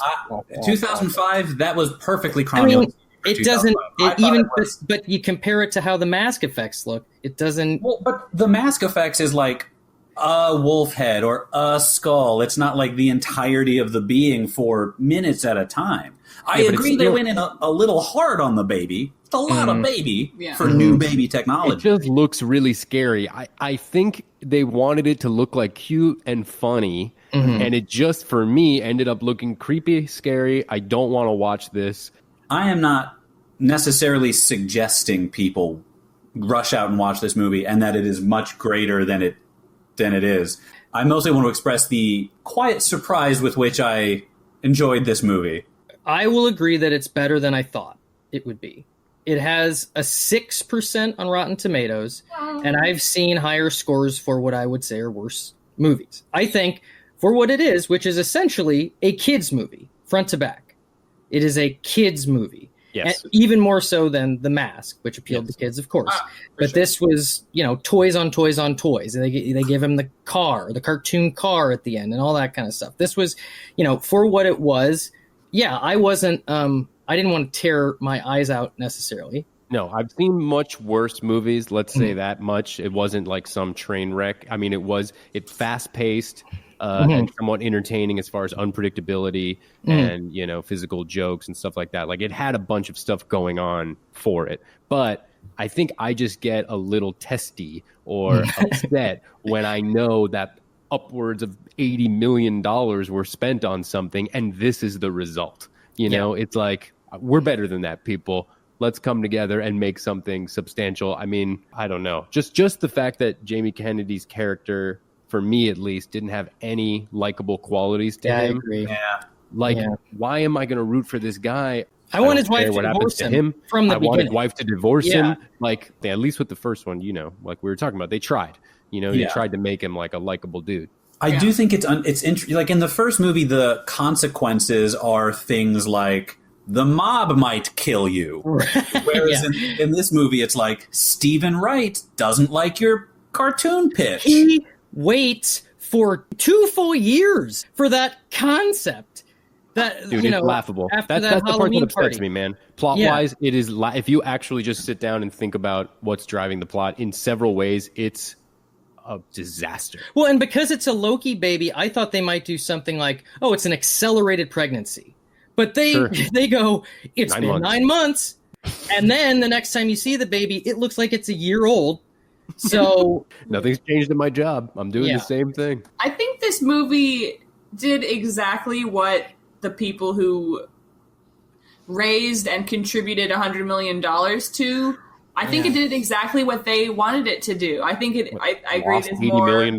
2005, that was perfectly chronological. It doesn't, but you compare it to how the mask effects look, it doesn't. Well, but the mask effects is like a wolf head or a skull. It's not like the entirety of the being for minutes at a time. I agree they went in a little hard on the baby. It's a lot of baby for new baby technology. It just looks really scary. I think they wanted it to look like cute and funny, and it just, for me, ended up looking creepy, scary. I don't want to watch this. I am not necessarily suggesting people rush out and watch this movie and that it is much greater than it is. I mostly want to express the quiet surprise with which I enjoyed this movie. I will agree that it's better than I thought it would be. It has a 6% on Rotten Tomatoes, and I've seen higher scores for what I would say are worse movies. I think for what it is, which is essentially a kids movie, front to back. It is a kids movie. Yes. And even more so than The Mask, which appealed to kids, of course. But this was, toys on toys on toys. And they give him the car, the cartoon car at the end and all that kind of stuff. This was, for what it was. Yeah, I wasn't, I didn't want to tear my eyes out necessarily. No, I've seen much worse movies. Let's say that much. It wasn't like some train wreck. I mean, it's fast paced. And somewhat entertaining as far as unpredictability and, physical jokes and stuff like that. Like, it had a bunch of stuff going on for it. But I think I just get a little testy or upset when I know that upwards of $80 million were spent on something and this is the result. It's like, we're better than that, people. Let's come together and make something substantial. I mean, I don't know. Just the fact that Jamie Kennedy's character, for me at least, didn't have any likable qualities to him. I agree. Yeah. Why am I going to root for this guy? I want his wife to divorce him from the beginning. I want his wife to divorce him. Like, at least with the first one, like we were talking about, they tried. They tried to make him like a likable dude. I do think it's interesting. Like in the first movie, the consequences are things like the mob might kill you. Whereas in this movie, it's like Stephen Wright doesn't like your cartoon pitch. He waits for 2 full years for that concept. That dude, it's laughable. After that's the part that upsets party. me, man. Plot wise, it is. If you actually just sit down and think about what's driving the plot in several ways, it's a disaster. Well, and because it's a Loki baby, I thought they might do something like, oh, it's an accelerated pregnancy. But they go, it's 9 months. And then the next time you see the baby, it looks like it's a year old. So nothing's changed in my job. I'm doing the same thing. I think this movie did exactly what the people who raised and contributed $100 million to, I think it did exactly what they wanted it to do. I think I agree. Lost $80 million?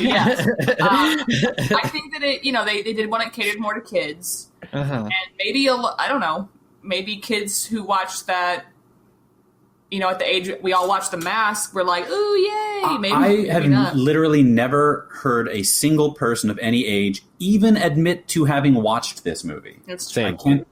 Yes. I think that they did want it catered more to kids. And maybe, I don't know, maybe kids who watched that, at the age we all watched The Mask, we're like, ooh, yay! Maybe I have not. literally never heard a single person of any age even admit to having watched this movie. It's true.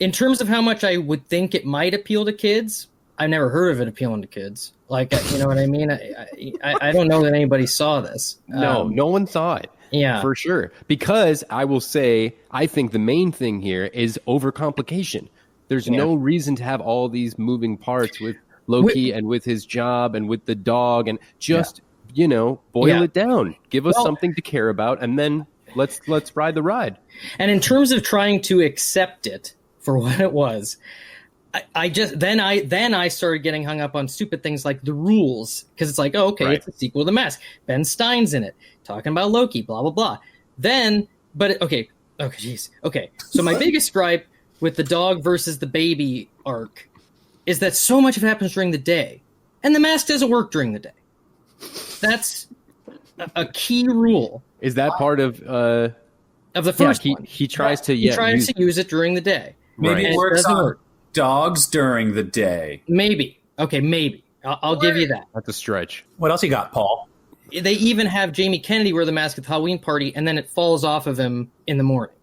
In terms of how much I would think it might appeal to kids, I've never heard of it appealing to kids. Like, you know what I mean? I don't know that anybody saw this. No one saw it. Yeah. For sure. Because I will say, I think the main thing here is overcomplication. There's no reason to have all these moving parts with Loki and with his job and with the dog, and just, boil it down. Give us something to care about, and then let's ride the ride. And in terms of trying to accept it for what it was, I started getting hung up on stupid things like the rules, because it's like, oh, okay, it's a sequel to The Mask. Ben Stein's in it, talking about Loki, blah, blah, blah. So my biggest gripe with the dog versus the baby arc is that so much of it happens during the day, and The Mask doesn't work during the day. That's a key rule. Is that part of the first one? He tries to use it during the day. Maybe it works on dogs during the day. Maybe. Okay, maybe. I'll give you that. That's a stretch. What else you got, Paul? They even have Jamie Kennedy wear the mask at the Halloween party, and then it falls off of him in the morning.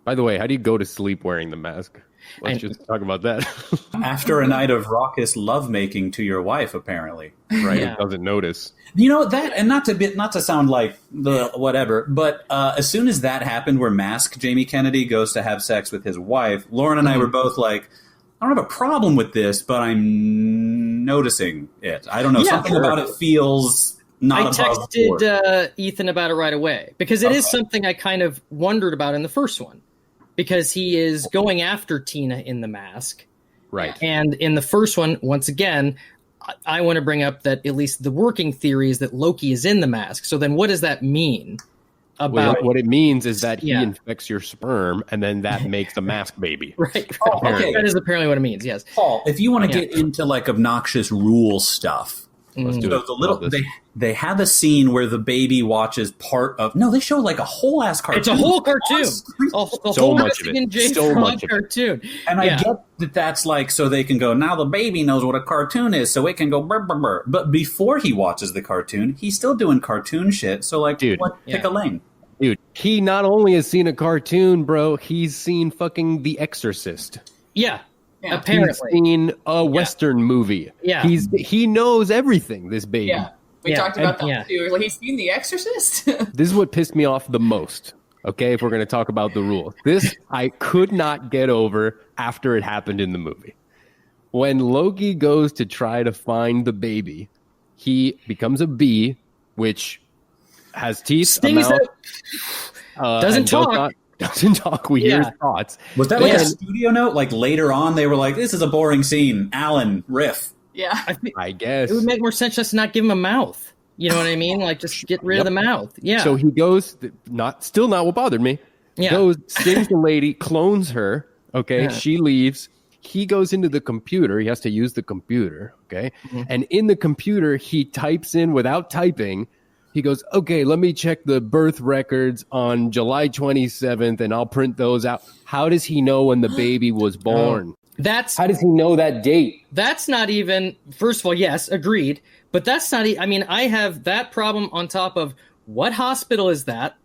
By the way, how do you go to sleep wearing the mask? Let's just talk about that. After a night of raucous lovemaking to your wife, apparently. Right? Yeah. It doesn't notice. You know that, and not to sound like the whatever, but as soon as that happened, where Mask Jamie Kennedy goes to have sex with his wife, Lauren and I were both like, I don't have a problem with this, but I'm noticing it. I don't know, something about it feels not I above board. texted Ethan about it right away because it is something I kind of wondered about in the first one, because he is going after Tina in the mask. Right. And in the first one, once again, I want to bring up that at least the working theory is that Loki is in the mask. So then what does that mean? About What it means is that he Yeah. infects your sperm, and then that makes a mask baby. right. Oh, okay. That is apparently what it means. Yes. Paul, if you want to Yeah. get into like obnoxious rule stuff, Let's do so it. the little Love this. they have a scene where the baby watches part of. No, they show like a whole ass cartoon. It's a whole cartoon. The So whole much of it. Mexican J. So Frog much of it. cartoon. And I Yeah. get that that's like so they can go, now the baby knows what a cartoon is, so it can go brr, brr, brr. But before he watches the cartoon, he's still doing cartoon shit. So like, Dude. pick Yeah. a lane. Dude, he not only has seen a cartoon, bro, he's seen fucking The Exorcist. Yeah. Yeah. Apparently. He's seen a Western movie. Yeah. He knows everything, this baby. Yeah. We Yeah, talked about and- that too. Like, he's seen The Exorcist. This is what pissed me off the most. Okay, if we're going to talk about the rules. This I could not get over after it happened in the movie. When Loki goes to try to find the baby, he becomes a bee, which has teeth, Stings a mouth, Doesn't and talk. doesn't talk. We Yeah. hear thoughts. Was that like Yeah. a studio note? Like later on, they were like, "This is a boring scene." Alan riff. yeah. I guess. It would make more sense just to not give him a mouth. You know what I mean? Like, just get rid of the mouth. Yeah. So he goes, still not what bothered me. Yeah. Goes, stings the lady, clones her. Okay. Yeah. She leaves. He goes into the computer. He has to use the computer. Okay. Mm-hmm. And in the computer, he types in without typing. He goes, okay, let me check the birth records on July 27th and I'll print those out. How does he know when the baby was born? that's How does he know that date? that's not even, first of all, yes, agreed. But that's not, I mean, I have that problem on top of what hospital is that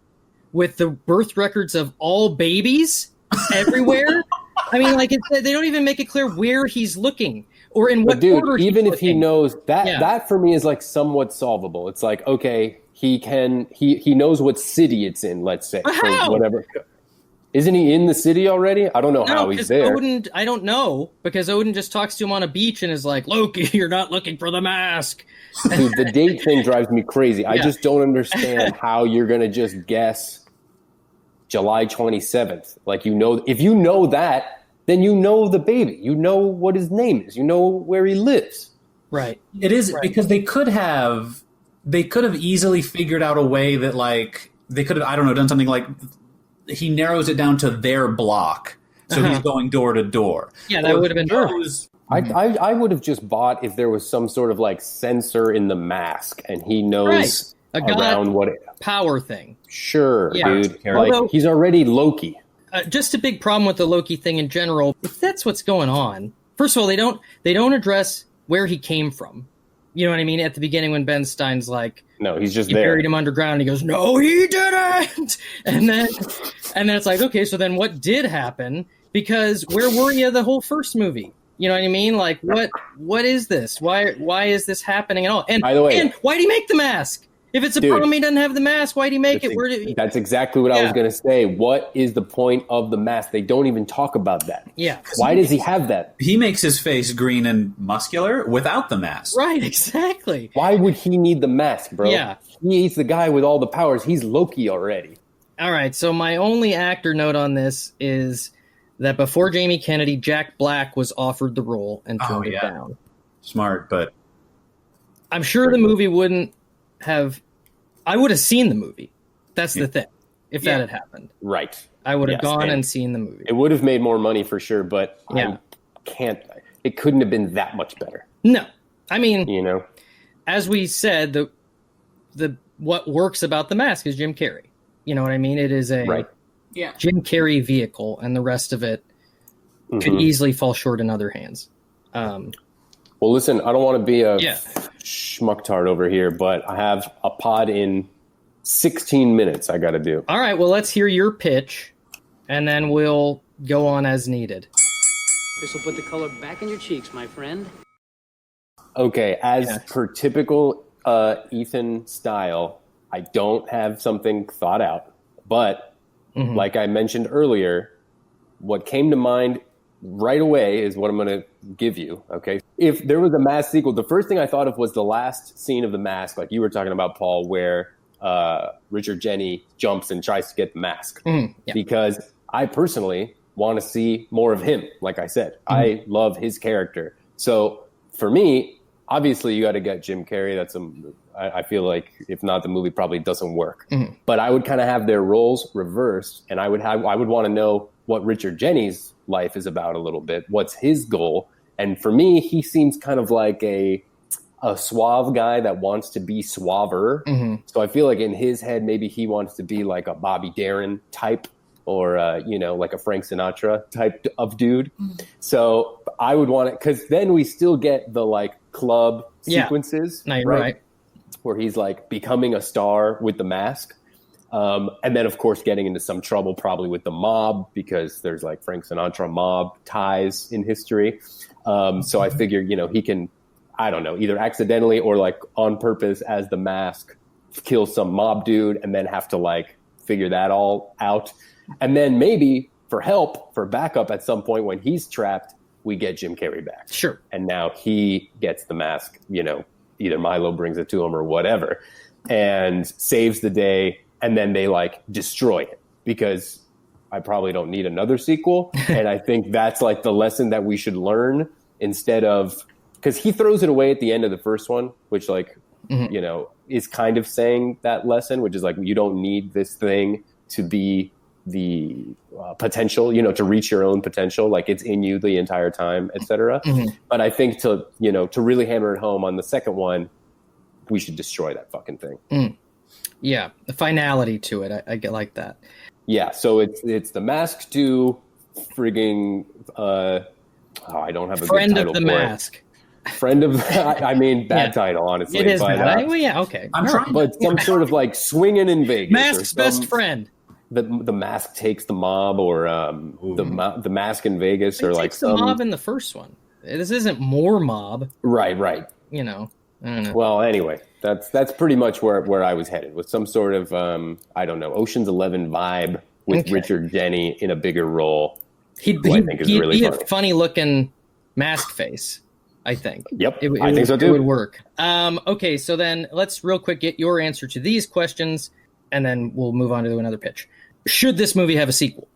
with the birth records of all babies everywhere? I mean, like, they don't even make it clear where he's looking or in what But dude, order even he's if he looking. knows that, Yeah. that for me is like somewhat solvable. It's like, okay, he knows what city it's in, let's say. But for how? whatever. Isn't he in the city already? I don't know how he's because there. Odin, I don't know, because Odin just talks to him on a beach and is like, Loki, you're not looking for the mask. Dude, the date thing drives me crazy. I Yeah. just don't understand how you're going to just guess July 27th. Like, if you know that, then you know the baby. You know what his name is. You know where he lives. Right. It is because they could have easily figured out a way that like they could have, I don't know, done something like he narrows it down to their block. So he's going door to door. Yeah, that Or would have been perfect. knows- I would have just bought if there was some sort of like sensor in the mask and he knows Right. A god around what power thing. Sure, Yeah. dude. Although- Like, he's already Loki. Just a big problem with the Loki thing in general. If that's what's going on, first of all, they don't address where he came from. You know what I mean? At the beginning, when Ben Stein's like, No, he's just he there. buried him underground, he goes, "No, he didn't." And then it's like, okay, so then what did happen? Because where were you the whole first movie? You know what I mean? Like, what is this? Why is this happening at all? And By the way- and why'd he make the mask? If it's a Dude. problem he doesn't have the mask, why'd he make it? Where did That's exactly what I Yeah. was going to say. What is the point of the mask? They don't even talk about that. Yeah. Why does he have that? He makes his face green and muscular without the mask. Right, exactly. Why would he need the mask, bro? Yeah. He's the guy with all the powers. He's Loki already. All right, so my only actor note on this is that before Jamie Kennedy, Jack Black was offered the role and turned it yeah. down. Smart, but I'm sure the movie wouldn't have. I would have seen the movie. That's the thing. If that had happened, Right. I would have Yes, gone and and seen the movie. It would have made more money for sure, but Yeah. it couldn't have been that much better, No, I mean, you know? as we said, the what works about the mask is Jim Carrey. You know what I mean? It is a Right. Yeah. Jim Carrey vehicle, and the rest of it could Mhm. easily fall short in other hands. Well, listen, I don't want to be a Yeah. schmucktard over here, but I have a pod in 16 minutes I got to do. All right, well, let's hear your pitch and then we'll go on as needed. This will put the color back in your cheeks, my friend. Okay, as per typical Ethan style, I don't have something thought out. But like I mentioned earlier, what came to mind right away is what I'm going to give you. Okay, if there was a Mask sequel, the first thing I thought of was the last scene of The Mask, like you were talking about, Paul, where Richard Jeni jumps and tries to get the mask. Because I personally want to see more of him. Like I said, I love his character. So for me, obviously, you got to get Jim Carrey. I feel like if not, the movie probably doesn't work. But I would kind of have their roles reversed, and I would want to know what Richard Jeni's life is about a little bit. What's his goal? And for me, he seems kind of like a suave guy that wants to be suaver. So I feel like in his head, maybe he wants to be like a Bobby Darin type, or like a Frank Sinatra type of dude. So I would want it, because then we still get the like club sequences, no, you're right, where he's like becoming a star with the mask, and then of course getting into some trouble probably with the mob, because there's like Frank Sinatra mob ties in history. So I figure he can, I don't know, either accidentally or like on purpose as the Mask, kill some mob dude and then have to like figure that all out. And then maybe for backup at some point when he's trapped, we get Jim Carrey back. Sure. And now he gets the mask, either Milo brings it to him or whatever, and saves the day. And then they like destroy it, because I probably don't need another sequel. And I think that's like the lesson that we should learn, instead of, because he throws it away at the end of the first one, which like, is kind of saying that lesson, which is like, you don't need this thing to be the potential, to reach your own potential, like it's in you the entire time, etc. But I think to really hammer it home on the second one, we should destroy that fucking thing. Yeah, the finality to it, I get like that. Yeah, so it's The Mask 2, frigging I don't have a Friend good title of the for Mask. Friend of bad title, honestly. It is but, bad. Well, yeah, okay. But some sort of like swinging in Vegas. Mask's best friend. The Mask takes the mob, or the Mask in Vegas, or like the mob in the first one. This isn't more mob. Right. I don't know. Well, anyway, that's pretty much where I was headed, with some sort of Ocean's 11 vibe with Richard Jeni in a bigger role. He'd be a funny looking mask face, I think. Yep, I think so too. It would work. Okay, so then let's real quick get your answer to these questions, and then we'll move on to another pitch. Should this movie have a sequel?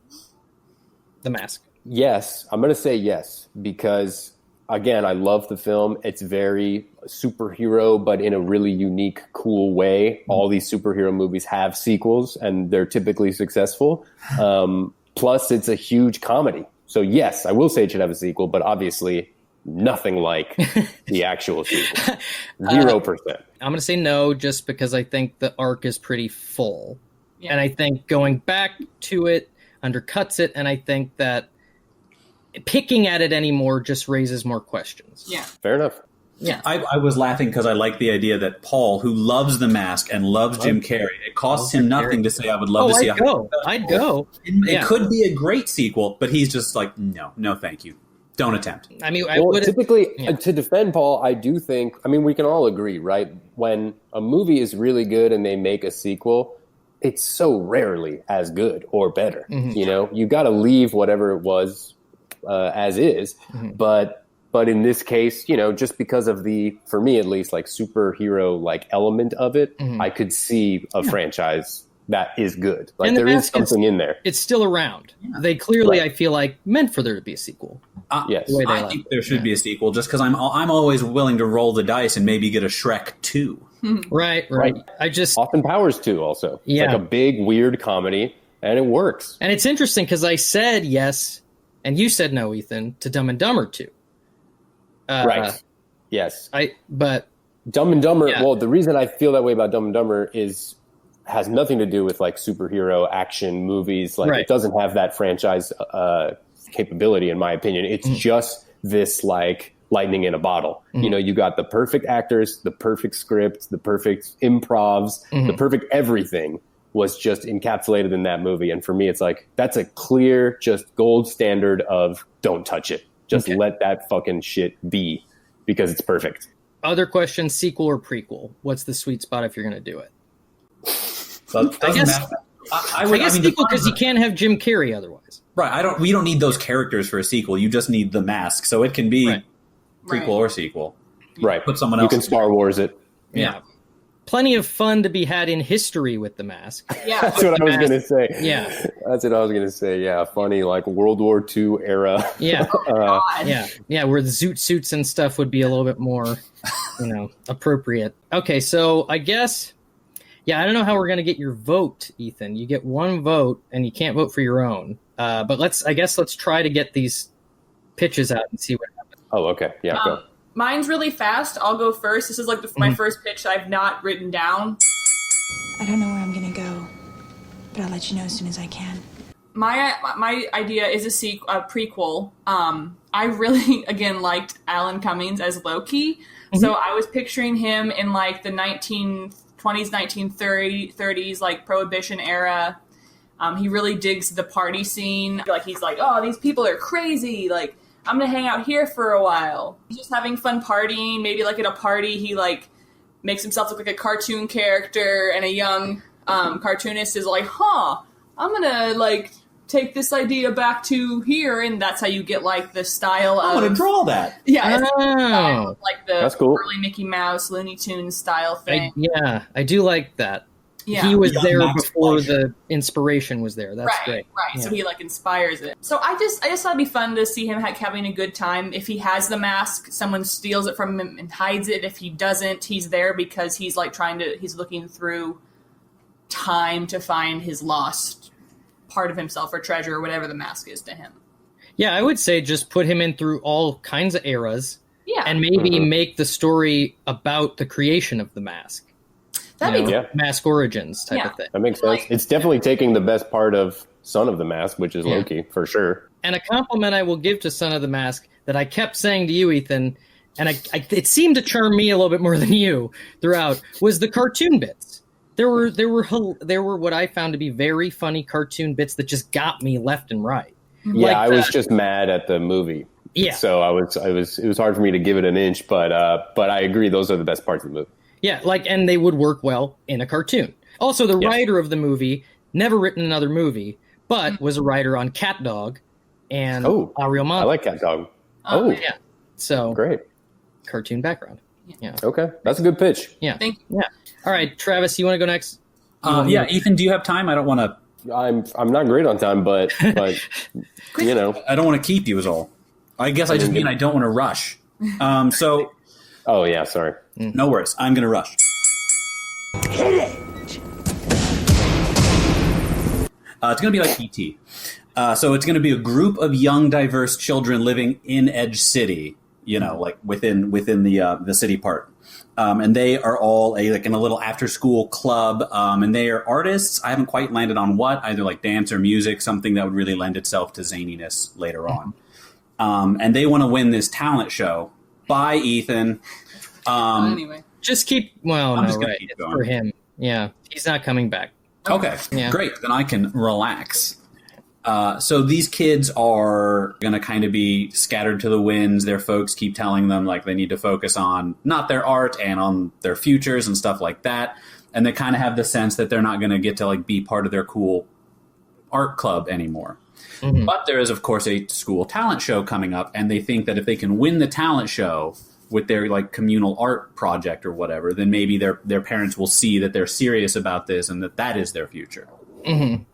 The Mask. Yes, I'm going to say yes, because again, I love the film. It's very superhero, but in a really unique, cool way. All these superhero movies have sequels, and they're typically successful. Plus, it's a huge comedy. So yes, I will say it should have a sequel, but obviously nothing like the actual sequel. 0%. I'm going to say no, just because I think the arc is pretty full. Yeah. And I think going back to it undercuts it, and I think that picking at it anymore just raises more questions. Yeah. Fair enough. Yeah. I was laughing because I like the idea that Paul, who loves The Mask and loves Jim Carrey, it costs him nothing to say I would love to see I'd go. It could be a great sequel, but he's just like, no, thank you. Don't attempt. I mean, typically, to defend Paul, I do think, we can all agree, right? When a movie is really good and they make a sequel, it's so rarely as good or better. You got to leave whatever it was as is. But in this case, just because of the, for me at least, like superhero like element of it, I could see a franchise that is good. Like there is something in there. It's still around. Yeah. They clearly, I feel like, meant for there to be a sequel. Yes, I think there should be a sequel, just because I'm always willing to roll the dice and maybe get a Shrek 2. Right. I just Austin Powers 2 also. It's like a big weird comedy, and it works. And it's interesting because I said yes, and you said no, Ethan, to Dumb and Dumber 2. Right. Yes. But Dumb and Dumber. Yeah. Well, the reason I feel that way about Dumb and Dumber has nothing to do with like superhero action movies. Like it doesn't have that franchise capability, in my opinion. It's just this like lightning in a bottle. You got the perfect actors, the perfect script, the perfect improvs, the perfect everything. was just encapsulated in that movie. And for me, it's like, that's a clear, just gold standard of don't touch it. Just let that fucking shit be, because it's perfect. Other questions, sequel or prequel? What's the sweet spot if you're going to do it? So I guess sequel, because you can't have Jim Carrey otherwise. Right. We don't need those characters for a sequel. You just need the mask. So it can be prequel or sequel. Right. Put someone else. You can Star Wars it. Yeah. Plenty of fun to be had in history with the mask. Yeah. That's what I was going to say. Yeah. That's what I was going to say. Yeah. Funny, like World War II era. Yeah. God. Yeah. Where the zoot suits and stuff would be a little bit more, appropriate. Okay. So I guess, I don't know how we're going to get your vote, Ethan. You get one vote and you can't vote for your own. But let's try to get these pitches out and see what happens. Oh, okay. Yeah. Go. Mine's really fast. I'll go first. This is like my first pitch that I've not written down. I don't know where I'm going to go, but I'll let you know as soon as I can. My idea is a prequel. I really, again, liked Alan Cummings as Loki. Mm-hmm. So I was picturing him in like the 1920s, 1930s, like Prohibition era. He really digs the party scene. Like, he's like, oh, these people are crazy. Like, I'm going to hang out here for a while. He's just having fun partying. Maybe like at a party, he like makes himself look like a cartoon character, and a young cartoonist is like, I'm going to like take this idea back to here. And that's how you get like the style of... I'm going to draw that. Yeah. It's like the that's cool. early Mickey Mouse, Looney Tunes style thing. I do like that. Yeah. He was there before the inspiration was there. That's great. Right. Yeah. So he like inspires it. So I just thought it'd be fun to see him having a good time. If he has the mask, someone steals it from him and hides it. If he doesn't, he's there because he's like he's looking through time to find his lost part of himself or treasure or whatever the mask is to him. Yeah, I would say just put him in through all kinds of eras. Yeah. And maybe make the story about the creation of the mask. That'd be mask origins type of thing. That makes sense. It's definitely taking the best part of Son of the Mask, which is Loki, for sure. And a compliment I will give to Son of the Mask that I kept saying to you, Ethan, and it seemed to charm me a little bit more than you throughout, was the cartoon bits. There were what I found to be very funny cartoon bits that just got me left and right. Yeah, like I was just mad at the movie. Yeah. So it was hard for me to give it an inch, but I agree those are the best parts of the movie. Yeah, and they would work well in a cartoon. Also, the writer of the movie, never written another movie, but was a writer on Cat Dog and Ariel Monte. I like Cat Dog. Yeah. So, great. Cartoon background. Yeah. Okay, that's a good pitch. Yeah. Thank you. Yeah. All right, Travis, you want to go next? Ethan, do you have time? I don't want to... I'm not great on time, but I don't want to keep you is all. I guess I just mean I don't want to rush. So... Oh, yeah, sorry. No worries. I'm going to rush. Hit it! It's going to be like E.T. So it's going to be a group of young, diverse children living in Edge City, like within the city part. And they are all in a little after-school club, and they are artists. I haven't quite landed on what, either like dance or music, something that would really lend itself to zaniness later on. And they want to win this talent show. Bye, Ethan. Anyway. Just keep... Well, I'm no, just gonna right. keep It's going. for him. Yeah. He's not coming back. Okay, great. Then I can relax. So these kids are going to kind of be scattered to the winds. Their folks keep telling them like they need to focus on not their art and on their futures and stuff like that. And they kind of have the sense that they're not going to get to like be part of their cool art club anymore. Mm-hmm. But there is, of course, a school talent show coming up, and they think that if they can win the talent show with their like communal art project or whatever, then maybe their parents will see that they're serious about this and that is their future. Mm-hmm.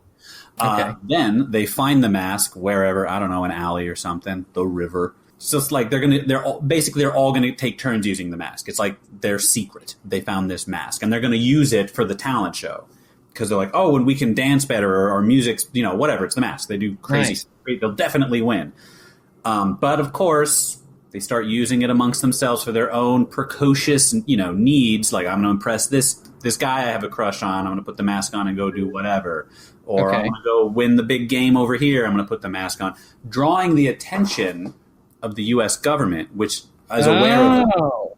Okay. Then they find the mask wherever, I don't know, an alley or something, the river. It's just like they're all going to take turns using the mask. It's like their secret. They found this mask, and they're going to use it for the talent show. Because they're like, oh, and we can dance better, or our music's, whatever, it's the mask. They do crazy stuff. They'll definitely win. But of course, they start using it amongst themselves for their own precocious, needs. Like, I'm going to impress this guy I have a crush on. I'm going to put the mask on and go do whatever. Or I'm going to go win the big game over here. I'm going to put the mask on. Drawing the attention of the U.S. government, which is aware of it.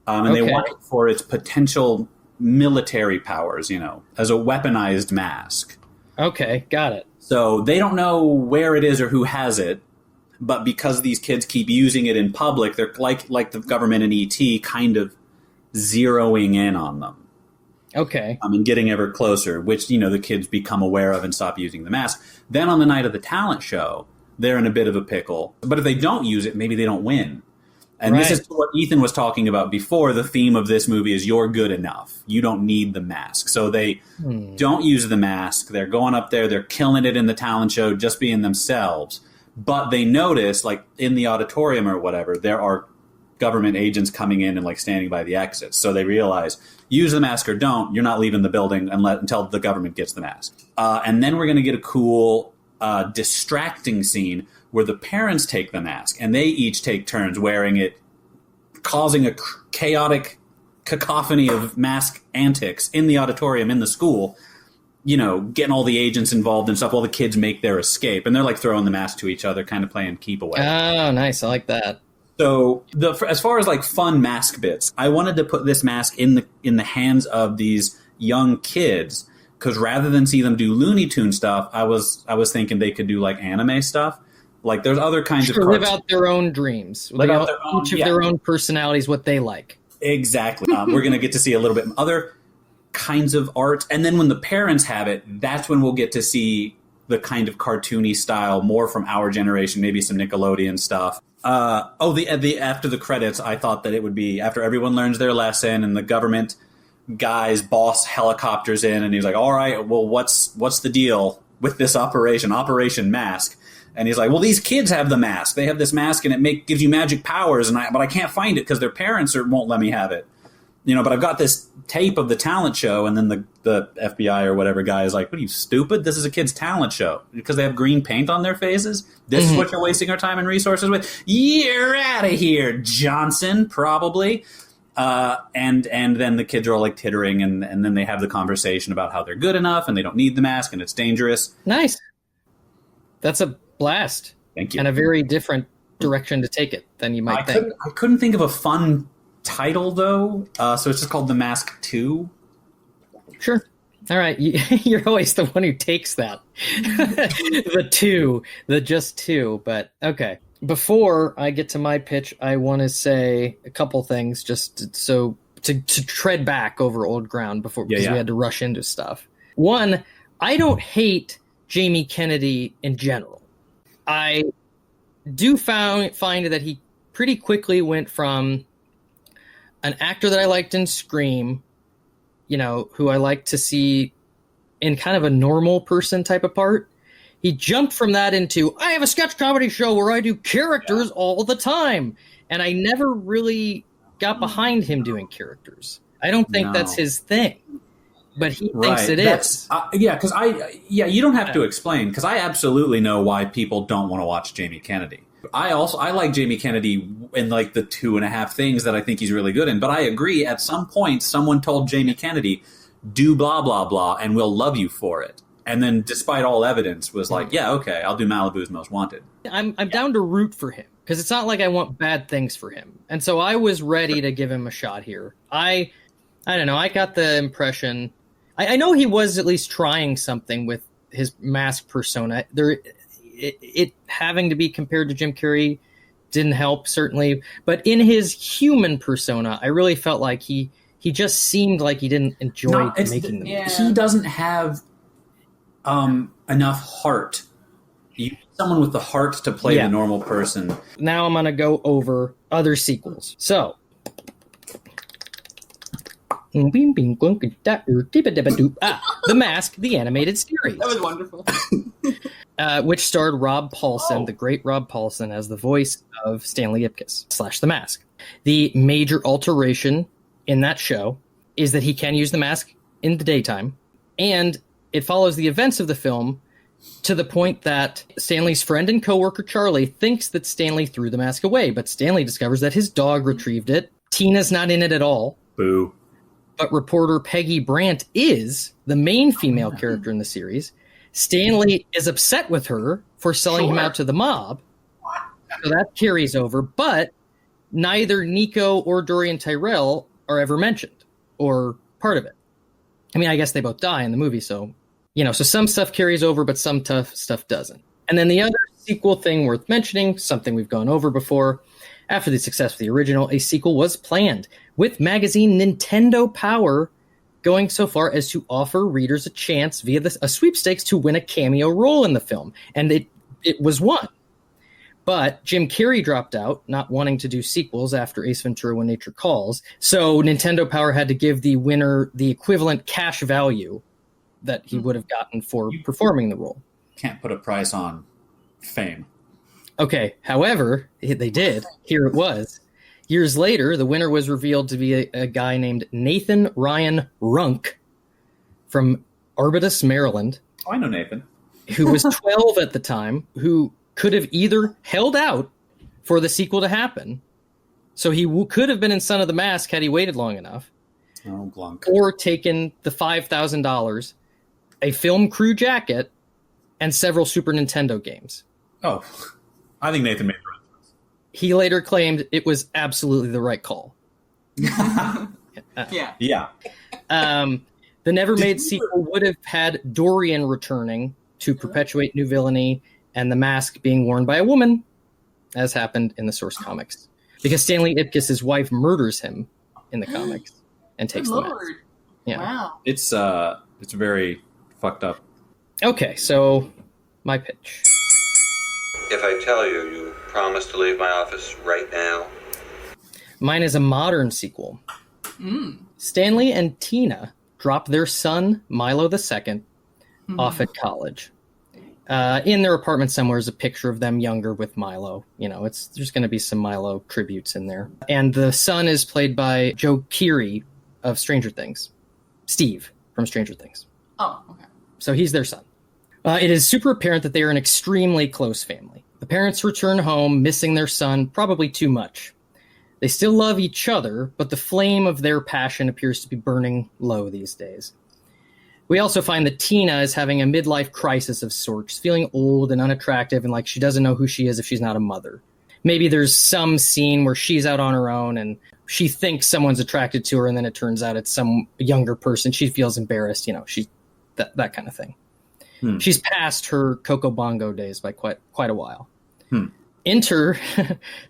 And they want it for its potential military powers, as a weaponized mask. Okay, got it. So they don't know where it is or who has it, but because these kids keep using it in public, they're like the government in E.T. kind of zeroing in on them. Okay. And getting ever closer, which, the kids become aware of and stop using the mask. Then on the night of the talent show, they're in a bit of a pickle. But if they don't use it, maybe they don't win. And This is what Ethan was talking about before. The theme of this movie is you're good enough. You don't need the mask. So they don't use the mask. They're going up there. They're killing it in the talent show, just being themselves. But they notice, like in the auditorium or whatever, there are government agents coming in and like standing by the exits. So they realize, use the mask or don't, you're not leaving the building until the government gets the mask. And then we're going to get a cool distracting scene where the parents take the mask and they each take turns wearing it, causing a chaotic cacophony of mask antics in the auditorium in the school, getting all the agents involved and stuff while the kids make their escape. And they're like throwing the mask to each other, kind of playing keep away. Oh, nice. I like that. So as far as like fun mask bits, I wanted to put this mask in the hands of these young kids, because rather than see them do Looney Tune stuff, I was thinking they could do like anime stuff. Like there's other kinds of live out their own dreams. Live out their own, each of their own personalities, what they like. Exactly. We're going to get to see a little bit other kinds of art, and then when the parents have it, that's when we'll get to see the kind of cartoony style more from our generation, maybe some Nickelodeon stuff. The after the credits, I thought that it would be after everyone learns their lesson and the government guy's boss helicopters in, and he's like, "All right, well, what's the deal with this Operation Mask?" And he's like, "Well, these kids have the mask. They have this mask, and it gives you magic powers, but I can't find it because their parents won't let me have it. But I've got this tape of the talent show." And then the FBI or whatever guy is like, "What are you, stupid? This is a kid's talent show because they have green paint on their faces. This is what you're wasting our time and resources with. You're out of here, Johnson." Probably. And then the kids are all like tittering, and then they have the conversation about how they're good enough and they don't need the mask and it's dangerous. Nice. That's a blast. Thank you. And a very different direction to take it than you might think. I couldn't think of a fun title though, so it's just called The Mask 2. Sure. All right. You're always the one who takes that. the just two, but okay. Before I get to my pitch, I want to say a couple things just to tread back over old ground because we had to rush into stuff. One, I don't hate Jamie Kennedy in general. I do find that he pretty quickly went from an actor that I liked in Scream, who I like to see in kind of a normal person type of part. He jumped from that into, I have a sketch comedy show where I do characters all the time. And I never really got behind him doing characters. I don't think that's his thing. But he thinks it is. Because you don't have to explain, because I absolutely know why people don't want to watch Jamie Kennedy. I like Jamie Kennedy in like the 2.5 things that I think he's really good in. But I agree, at some point, someone told Jamie Kennedy, do blah, blah, blah, and we'll love you for it. And then, despite all evidence, was like, yeah, okay, I'll do Malibu's Most Wanted. I'm down to root for him, because it's not like I want bad things for him. And so I was ready to give him a shot here. I don't know, I got the impression... I know he was at least trying something with his mask persona. It having to be compared to Jim Carrey didn't help, certainly. But in his human persona, I really felt like he just seemed like he didn't enjoy making them. Yeah. He doesn't have enough heart. You need someone with the heart to play the normal person. Now I'm going to go over other sequels. So... The Mask, the animated series. That was wonderful. Which starred Rob Paulsen, the great Rob Paulsen, as the voice of Stanley Ipkiss / The Mask. The major alteration in that show is that he can use the mask in the daytime, and it follows the events of the film to the point that Stanley's friend and coworker Charlie thinks that Stanley threw the mask away, but Stanley discovers that his dog retrieved it. Tina's not in it at all. Boo. But reporter Peggy Brandt is the main female character in the series. Stanley is upset with her for selling him out to the mob. So that carries over, but neither Nico or Dorian Tyrell are ever mentioned or part of it. I mean, I guess they both die in the movie, so, so some stuff carries over, but some tough stuff doesn't. And then the other sequel thing worth mentioning, something we've gone over before, after the success of the original, a sequel was planned, with magazine Nintendo Power going so far as to offer readers a chance via a sweepstakes to win a cameo role in the film. And it was won. But Jim Carrey dropped out, not wanting to do sequels after Ace Ventura: When Nature Calls. So Nintendo Power had to give the winner the equivalent cash value that he would have gotten for performing the role. Can't put a price on fame. Okay, however, they did. Here it was. Years later, the winner was revealed to be a guy named Nathan Ryan Runk from Arbutus, Maryland. Oh, I know Nathan. Who was 12 at the time, who could have either held out for the sequel to happen, so he could have been in Son of the Mask had he waited long enough, or taken the $5,000, a film crew jacket, and several Super Nintendo games. Oh, I think Nathan made the right choice. He later claimed it was absolutely the right call. Yeah. The never-made sequel would have had Dorian returning to perpetuate new villainy and the mask being worn by a woman, as happened in the source comics. Because Stanley Ipkiss's wife murders him in the comics and takes the mask. Yeah. Wow. It's very fucked up. Okay, so my pitch. If I tell you, you promise to leave my office right now? Mine is a modern sequel. Stanley and Tina drop their son, Milo II, off at college. In their apartment somewhere is a picture of them younger with Milo. There's going to be some Milo tributes in there. And the son is played by Joe Keery of Stranger Things. Steve from Stranger Things. Oh, okay. So he's their son. It is super apparent that they are an extremely close family. The parents return home, missing their son probably too much. They still love each other, but the flame of their passion appears to be burning low these days. We also find that Tina is having a midlife crisis of sorts, feeling old and unattractive and like she doesn't know who she is if she's not a mother. Maybe there's some scene where she's out on her own and she thinks someone's attracted to her, and then it turns out it's some younger person. She feels embarrassed, that kind of thing. She's past her Coco Bongo days by quite a while. Enter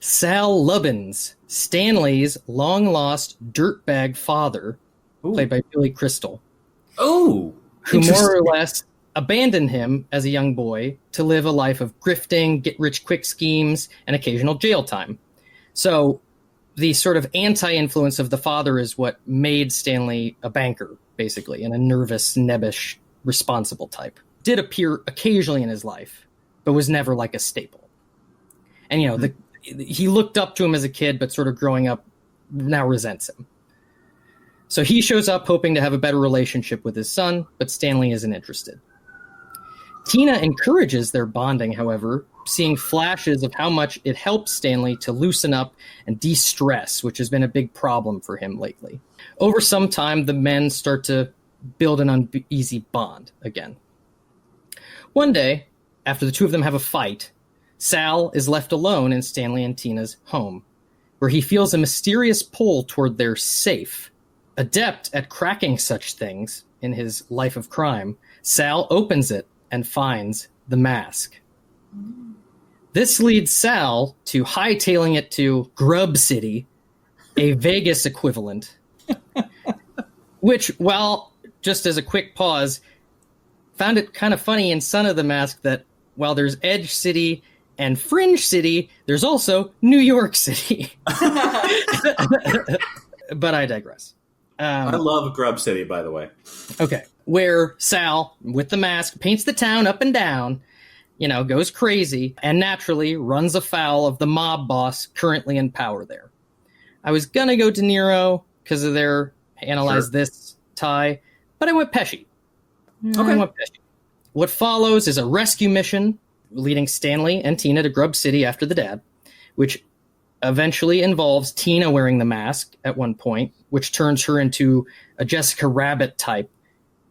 Sal Lubbins, Stanley's long-lost dirtbag father, played by Billy Crystal. Oh, who more or less abandoned him as a young boy to live a life of grifting, get-rich-quick schemes, and occasional jail time. So the sort of anti-influence of the father is what made Stanley a banker, basically, and a nervous, nebbish, responsible type. Did appear occasionally in his life, but was never like a staple. And, he looked up to him as a kid, but sort of growing up now resents him. So he shows up hoping to have a better relationship with his son, but Stanley isn't interested. Tina encourages their bonding, however, seeing flashes of how much it helps Stanley to loosen up and de-stress, which has been a big problem for him lately. Over some time, the men start to build an uneasy bond again. One day, after the two of them have a fight, Sal is left alone in Stanley and Tina's home, where he feels a mysterious pull toward their safe. Adept at cracking such things in his life of crime, Sal opens it and finds the mask. This leads Sal to hightailing it to Grub City, a Vegas equivalent, which, well, just as a quick pause, found it kind of funny in Son of the Mask that while there's Edge City and Fringe City, there's also New York City. But I digress. I love Grub City, by the way. Okay. Where Sal, with the mask, paints the town up and down, goes crazy, and naturally runs afoul of the mob boss currently in power there. I was going to go De Niro because of their Analyze This tie, but I went Pesci. Okay. What follows is a rescue mission leading Stanley and Tina to Grub City after the dad, which eventually involves Tina wearing the mask at one point, which turns her into a Jessica Rabbit type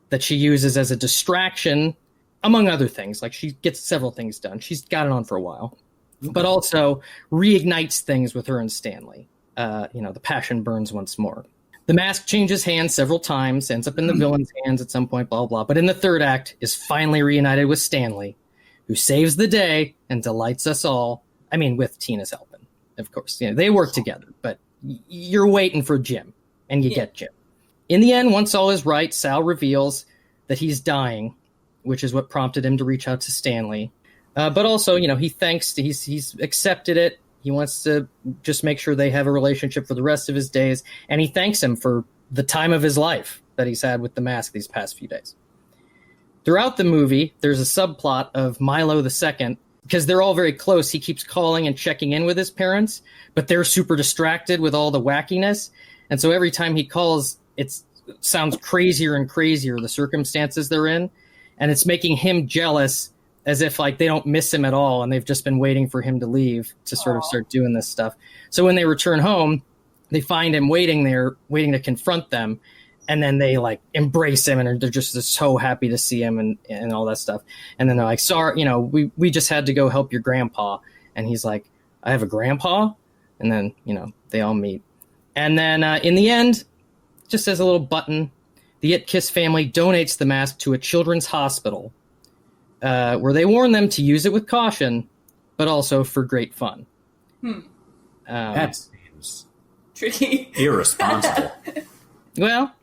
that she uses as a distraction, among other things. Like, she gets several things done. She's got it on for a while, but also reignites things with her and Stanley. The passion burns once more. The mask changes hands several times, ends up in the villain's hands at some point, blah, blah. But in the third act is finally reunited with Stanley, who saves the day and delights us all. I mean, with Tina's helping, of course. You know, they work together, but you're waiting for Jim, and you get Jim. In the end, once all is right, Sal reveals that he's dying, which is what prompted him to reach out to Stanley. But also, you know, he's accepted it. He wants to just make sure they have a relationship for the rest of his days. And he thanks him for the time of his life that he's had with the mask these past few days. Throughout the movie, there's a subplot of Milo II, because they're all very close. He keeps calling and checking in with his parents, but they're super distracted with all the wackiness. And so every time he calls, it sounds crazier and crazier, the circumstances they're in. And it's making him jealous, as if like they don't miss him at all and they've just been waiting for him to leave to sort of start doing this stuff. So when they return home, they find him waiting there, waiting to confront them. And then they like embrace him and they're just so happy to see him and all that stuff. And then they're like, sorry, you know, we just had to go help your grandpa. And he's like, I have a grandpa? And then, you know, they all meet. And then in the end, just as a little button, the It Kiss family donates the mask to a children's hospital, where they warn them to use it with caution, but also for great fun. That seems tricky. Irresponsible. Well,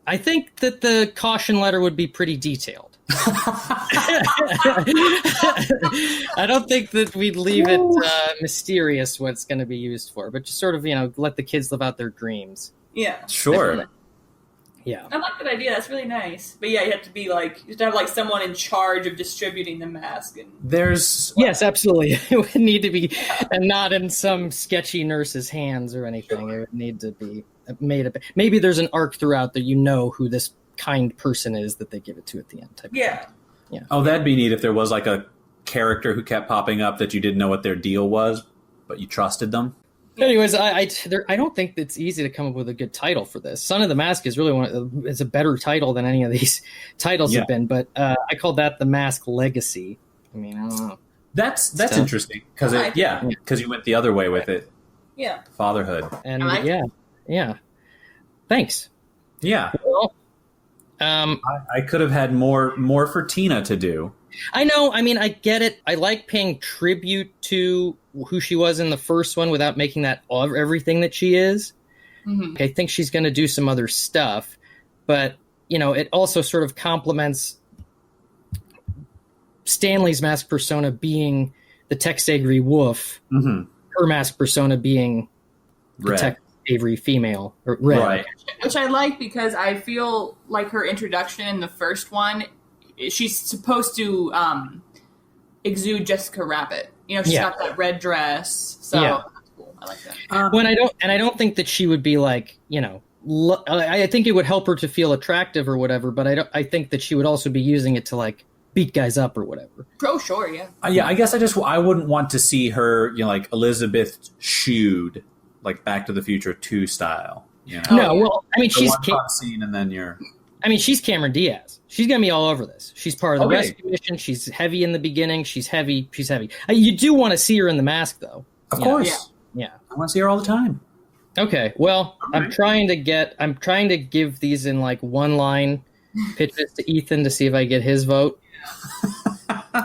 I think that the caution letter would be pretty detailed. I don't think that we'd leave it mysterious what it's going to be used for, but just sort of, you know, let the kids live out their dreams. Yeah. Sure. Yeah. I like that idea. That's really nice. But yeah, you have to be like, you have to have like someone in charge of distributing the mask. And Yes, absolutely. It would need to be, and not in some sketchy nurse's hands or anything. It would need to be made up. Maybe there's an arc throughout that you know who this kind person is that they give it to at the end. Type of thing. Yeah. Oh, that'd be neat if there was like a character who kept popping up that you didn't know what their deal was, but you trusted them. Anyways, I don't think it's easy to come up with a good title for this. Son of the Mask is really it's a better title than any of these titles have been, but I call that The Mask Legacy. I mean, I don't know. That's interesting because because you went the other way with it. Yeah. Fatherhood. And yeah. Thanks. Yeah. Well, I could have had more for Tina to do. I know. I mean, I get it. I like paying tribute to who she was in the first one without making that everything that she is. Mm-hmm. I think she's going to do some other stuff, but you know, it also sort of complements Stanley's mask persona being the Tex Avery wolf, her mask persona being the Tex Avery female or red. Right. Which I like because I feel like her introduction in the first one, she's supposed to exude Jessica Rabbit. You know, she's got that red dress. So that's cool. I like that. I don't think that she would be like, you know, I think it would help her to feel attractive or whatever, but I think that she would also be using it to like beat guys up or whatever. Oh, sure, yeah. I guess I wouldn't want to see her, you know, like Elizabeth Shute, like Back to the Future 2 style. You know? No, well, I mean, she's scene, and then she's Cameron Diaz. She's gonna be all over this. She's part of the rescue mission. She's heavy in the beginning. She's heavy. You do want to see her in the mask, though. Of course. Yeah. I want to see her all the time. Okay. Well, I'm trying to give these in like one line pitches to Ethan to see if I get his vote.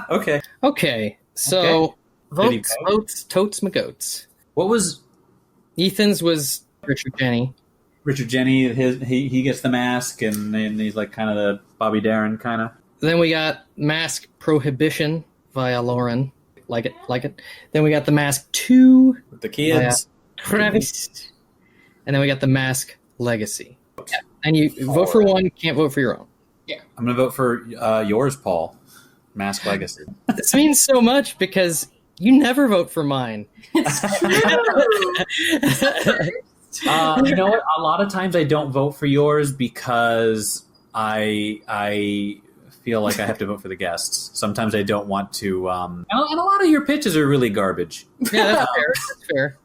Okay. So votes, totes, my goats. What was Ethan's? Was Richard Jenney. Richard Jenney, he gets the mask, and he's like kind of the Bobby Darin kind of. Then we got Mask Prohibition via Lauren. Like it. Then we got the Mask 2 with the kids. Travis. And then we got the Mask Legacy. Yeah. And you vote for one, can't vote for your own. Yeah. I'm going to vote for yours, Paul. Mask Legacy. This means so much because you never vote for mine. You know what? A lot of times I don't vote for yours because I feel like I have to vote for the guests. Sometimes I don't want to. And a lot of your pitches are really garbage. Yeah, that's fair. That's fair.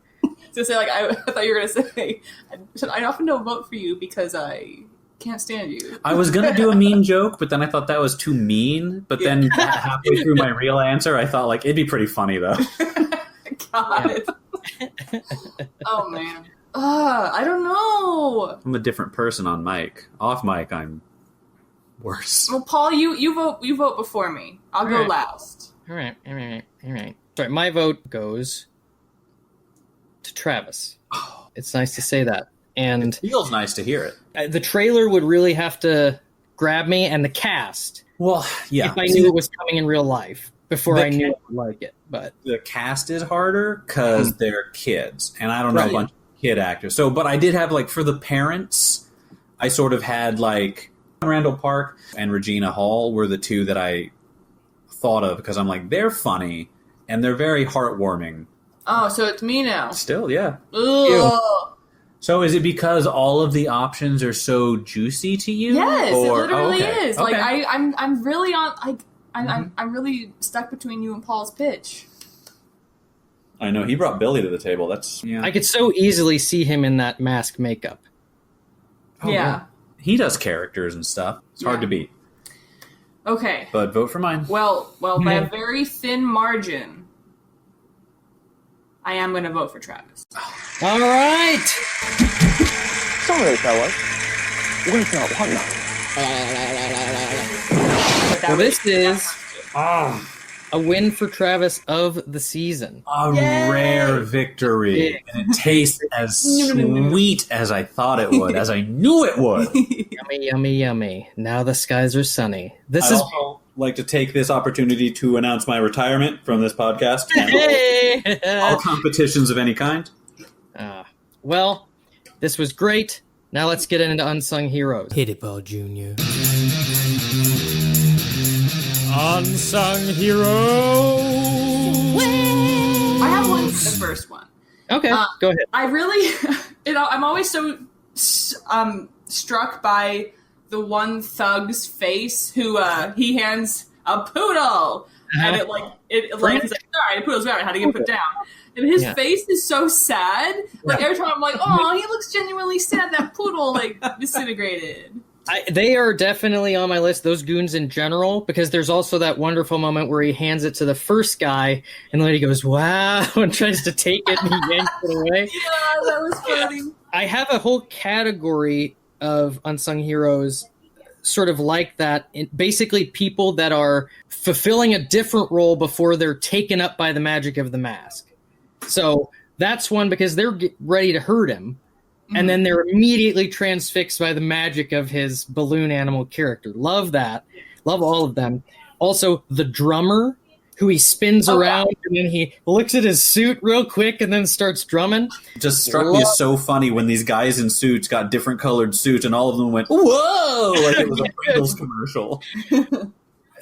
So say like I thought you were going to say I often don't vote for you because I can't stand you. I was going to do a mean joke, but then I thought that was too mean. But then halfway through my real answer, I thought like it'd be pretty funny though. God. Oh man. I don't know. I'm a different person on mic. Off mic, I'm worse. Well, Paul, you vote before me. I'll go right. last. All right. Sorry, my vote goes to Travis. It's nice to say that. And It feels nice to hear it. the trailer would really have to grab me, and the cast, Well, yeah. if I knew it was coming in real life before I knew I would like it. But The cast is harder because they're kids, and I don't know Right. a bunch of kid actors. So, but I did have, like, for the parents, I sort of had, like, Randall Park and Regina Hall were the two that I thought of because I'm like, they're funny and they're very heartwarming. Oh, so it's me now. Still, yeah. Ugh. So is it because all of the options are so juicy to you? Yes, it Or- literally okay. is. Okay. Like I'm really on. Like I'm really stuck between you and Paul's pitch. I know he brought Billy to the table. That's I could so easily see him in that mask makeup. Yeah. He does characters and stuff. It's hard to beat. Okay. But vote for mine. Well, by a very thin margin, I am going to vote for Travis. All right. Sorry, fellas. Where's our partner? Well, this is a win for Travis of the season. A rare victory. And it tastes as sweet as I thought it would, as I knew it would. Yummy, yummy, yummy. Now the skies are sunny. This I'd is also like to take this opportunity to announce my retirement from this podcast. Hey! All competitions of any kind. Well, this was great. Now let's get into Unsung Heroes. Hit it, Ball Jr. Unsung Hero. I have one. The first one. Okay, go ahead. I really, I'm always so struck by the one thug's face who he hands a poodle, and it like he's like, sorry, the poodle's out. How to get put down? And his face is so sad. Like every time I'm like, oh, he looks genuinely sad. That poodle like disintegrated. They are definitely on my list, those goons in general, because there's also that wonderful moment where he hands it to the first guy, and the lady goes, wow, and tries to take it, and he yanks it away. Yeah, that was funny. I have a whole category of unsung heroes sort of like that. Basically, people that are fulfilling a different role before they're taken up by the magic of the mask. So that's one because they're ready to hurt him. And then they're immediately transfixed by the magic of his balloon animal character. Love that. Love all of them. Also, the drummer, who he spins around and then he looks at his suit real quick and then starts drumming. Just struck me as so funny when these guys in suits got different colored suits and all of them went, whoa! Like it was a Pringles commercial.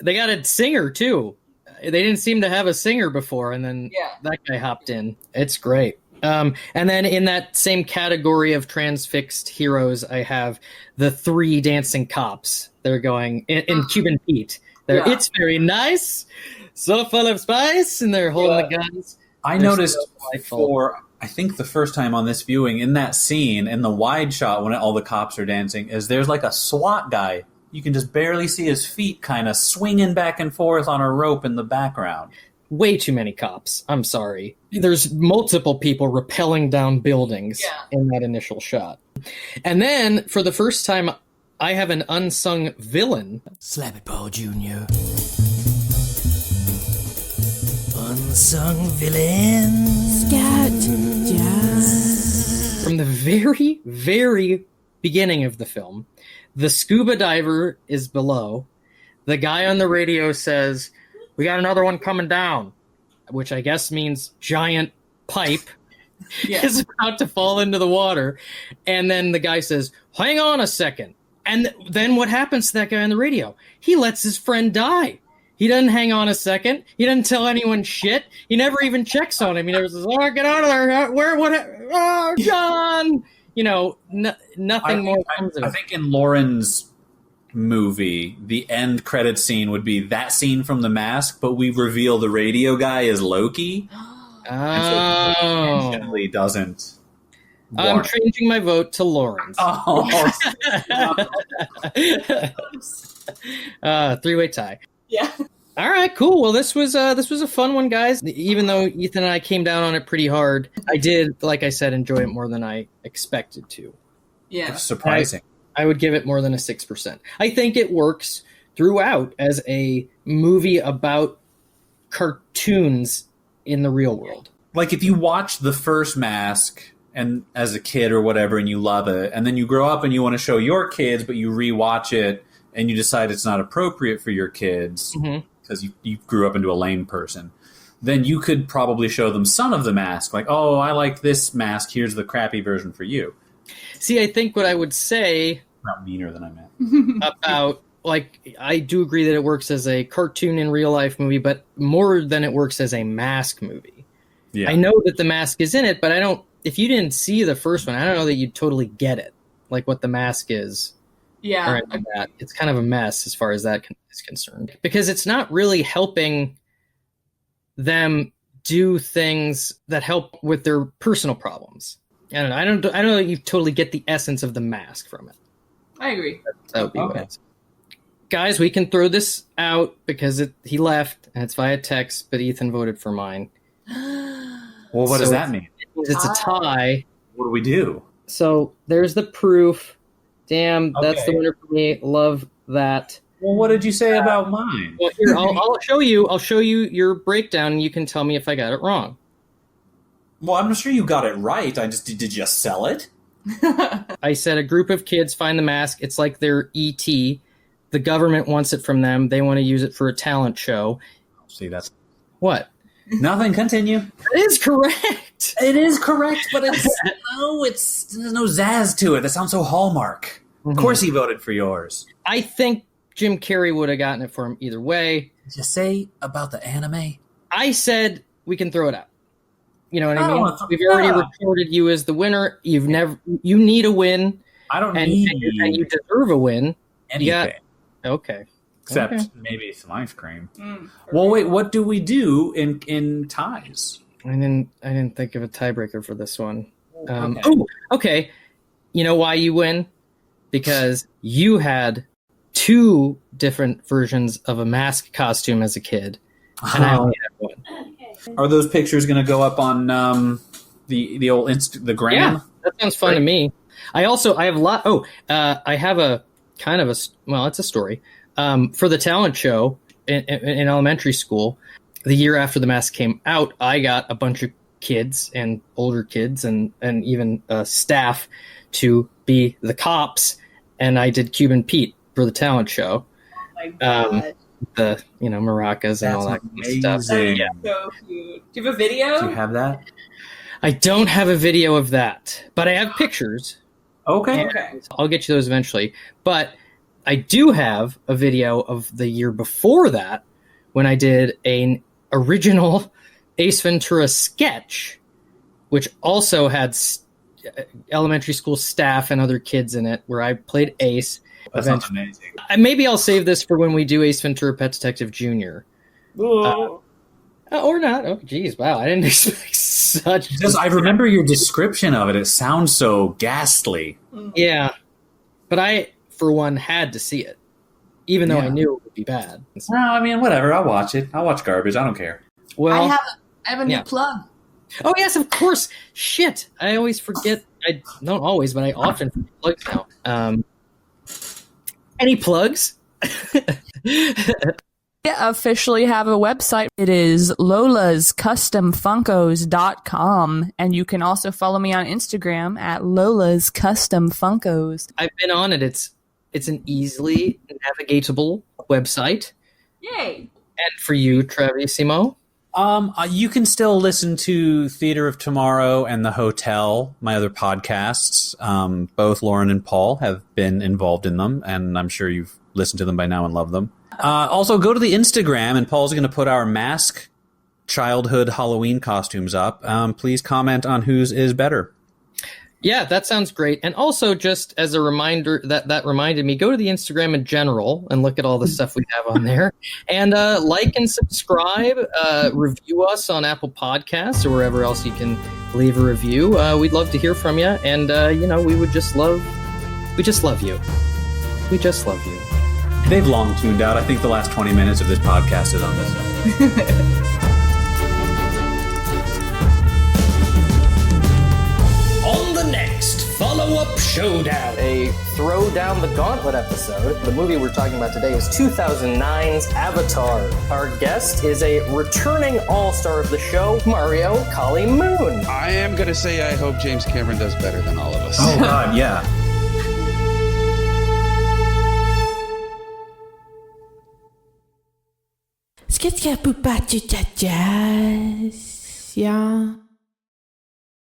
They got a singer, too. They didn't seem to have a singer before, and then that guy hopped in. It's great. And then in that same category of transfixed heroes, I have the three dancing cops. They're going in Cuban Pete. It's very nice, so full of spice, and they're holding the guns. I noticed for, I think the first time on this viewing, in that scene, in the wide shot when all the cops are dancing, is there's like a SWAT guy. You can just barely see his feet kind of swinging back and forth on a rope in the background. Way too many cops. I'm sorry. There's multiple people rappelling down buildings in that initial shot. And then, for the first time, I have an unsung villain. Slap it, Paul Jr. Unsung villain. Scat. Jazz. From the very, very beginning of the film, the scuba diver is below. The guy on the radio says, "We got another one coming down," which I guess means giant pipe is about to fall into the water. And then the guy says, "Hang on a second." And then what happens to that guy on the radio? He lets his friend die. He doesn't hang on a second. He doesn't tell anyone shit. He never even checks on him. He never says, "Oh, get out of there. Where? What? Oh, John." You know, nothing more comes of it. I think in Lauren's movie, the end credit scene would be that scene from The Mask, but we reveal the radio guy is Loki. Intentionally doesn't. I'm changing my vote to Lawrence. Oh. Three-way tie. Yeah. All right, cool. Well, this was a fun one, guys. Even though Ethan and I came down on it pretty hard, I did, like I said, enjoy it more than I expected to. Yeah. That's surprising. I would give it more than a 6%. I think it works throughout as a movie about cartoons in the real world. Like if you watch the first Mask and as a kid or whatever and you love it, and then you grow up and you want to show your kids, but you rewatch it and you decide it's not appropriate for your kids because you grew up into a lame person, then you could probably show them Son of the Mask. Like, oh, I like this mask. Here's the crappy version for you. See, I think what I would say... Not meaner than I meant. About, like, I do agree that it works as a cartoon in real life movie, but more than it works as a Mask movie. Yeah. I know that the Mask is in it, but I don't... If you didn't see the first one, I don't know that you'd totally get it. Like, what the Mask is. Yeah. Or anything like that. It's kind of a mess as far as that is concerned. Because it's not really helping them do things that help with their personal problems. I don't know that you totally get the essence of the Mask from it. I agree. That would be what I'd say. Guys, we can throw this out because he left and it's via text, but Ethan voted for mine. Well, what does that mean? It's a tie. What do we do? So there's the proof. Damn, that's the winner for me. Love that. Well, what did you say about mine? Well, here, I'll show you. I'll show you your breakdown, and you can tell me if I got it wrong. Well, I'm not sure you got it right. Did you sell it? I said a group of kids find the mask. It's like they're E.T. The government wants it from them. They want to use it for a talent show. See, that's... What? Nothing. Continue. It is correct. It is correct, but there's no zazz to it. That sounds so Hallmark. Of course he voted for yours. I think Jim Carrey would have gotten it for him either way. Did you say about the anime? I said we can throw it out. You know what I mean? We've already recorded you as the winner. You need a win. I don't need... And you deserve a win. Anything. Okay. Except maybe some ice cream. Well, wait. What do we do in ties? I didn't think of a tiebreaker for this one. Okay. You know why you win? Because you had 2 different versions of a mask costume as a kid, and I only had one. Are those pictures going to go up on the old the gram? Yeah, that sounds fun to me. I have a kind of it's a story. For the talent show in elementary school, the year after the mask came out, I got a bunch of kids and older kids and even staff to be the cops, and I did Cuban Pete for the talent show. Oh my God. The maracas and all that kind of stuff. Yeah. So cute. Do you have a video? Do you have that? I don't have a video of that, but I have pictures. Okay. I'll get you those eventually. But I do have a video of the year before that when I did an original Ace Ventura sketch, which also had elementary school staff and other kids in it, where I played Ace. That sounds amazing. Maybe I'll save this for when we do Ace Ventura: Pet Detective Jr. Or not. Oh, geez, wow! I didn't expect such. I remember your description of it. It sounds so ghastly. Yeah, but I, for one, had to see it, even though I knew it would be bad. No, I mean, whatever. I'll watch it. I'll watch garbage. I don't care. Well, I have a new plug. Oh yes, of course. Shit, I always forget. I don't always, but I often forget plugs now. Any plugs? Officially have a website. It is lolascustomfunkos.com, and you can also follow me on Instagram at lolascustomfunkos. I've been on it. It's an easily navigatable website. Yay! And for you, Travissimo? You can still listen to Theater of Tomorrow and The Hotel, my other podcasts. Both Lauren and Paul have been involved in them, and I'm sure you've listened to them by now and love them. Also, go to the Instagram, and Paul's going to put our mask childhood Halloween costumes up. Please comment on whose is better. Yeah, that sounds great. And also, just as a reminder, that reminded me, go to the Instagram in general and look at all the stuff we have on there. And like and subscribe, review us on Apple Podcasts or wherever else you can leave a review. We'd love to hear from you. And, we just love you. We just love you. They've long tuned out. I think the last 20 minutes of this podcast is on this. On the next follow-up Showdown. A throw down the gauntlet episode. The movie we're talking about today is 2009's Avatar. Our guest is a returning all-star of the show, Mario Kali Moon. I am going to say I hope James Cameron does better than all of us. Oh, God, yeah. Ja.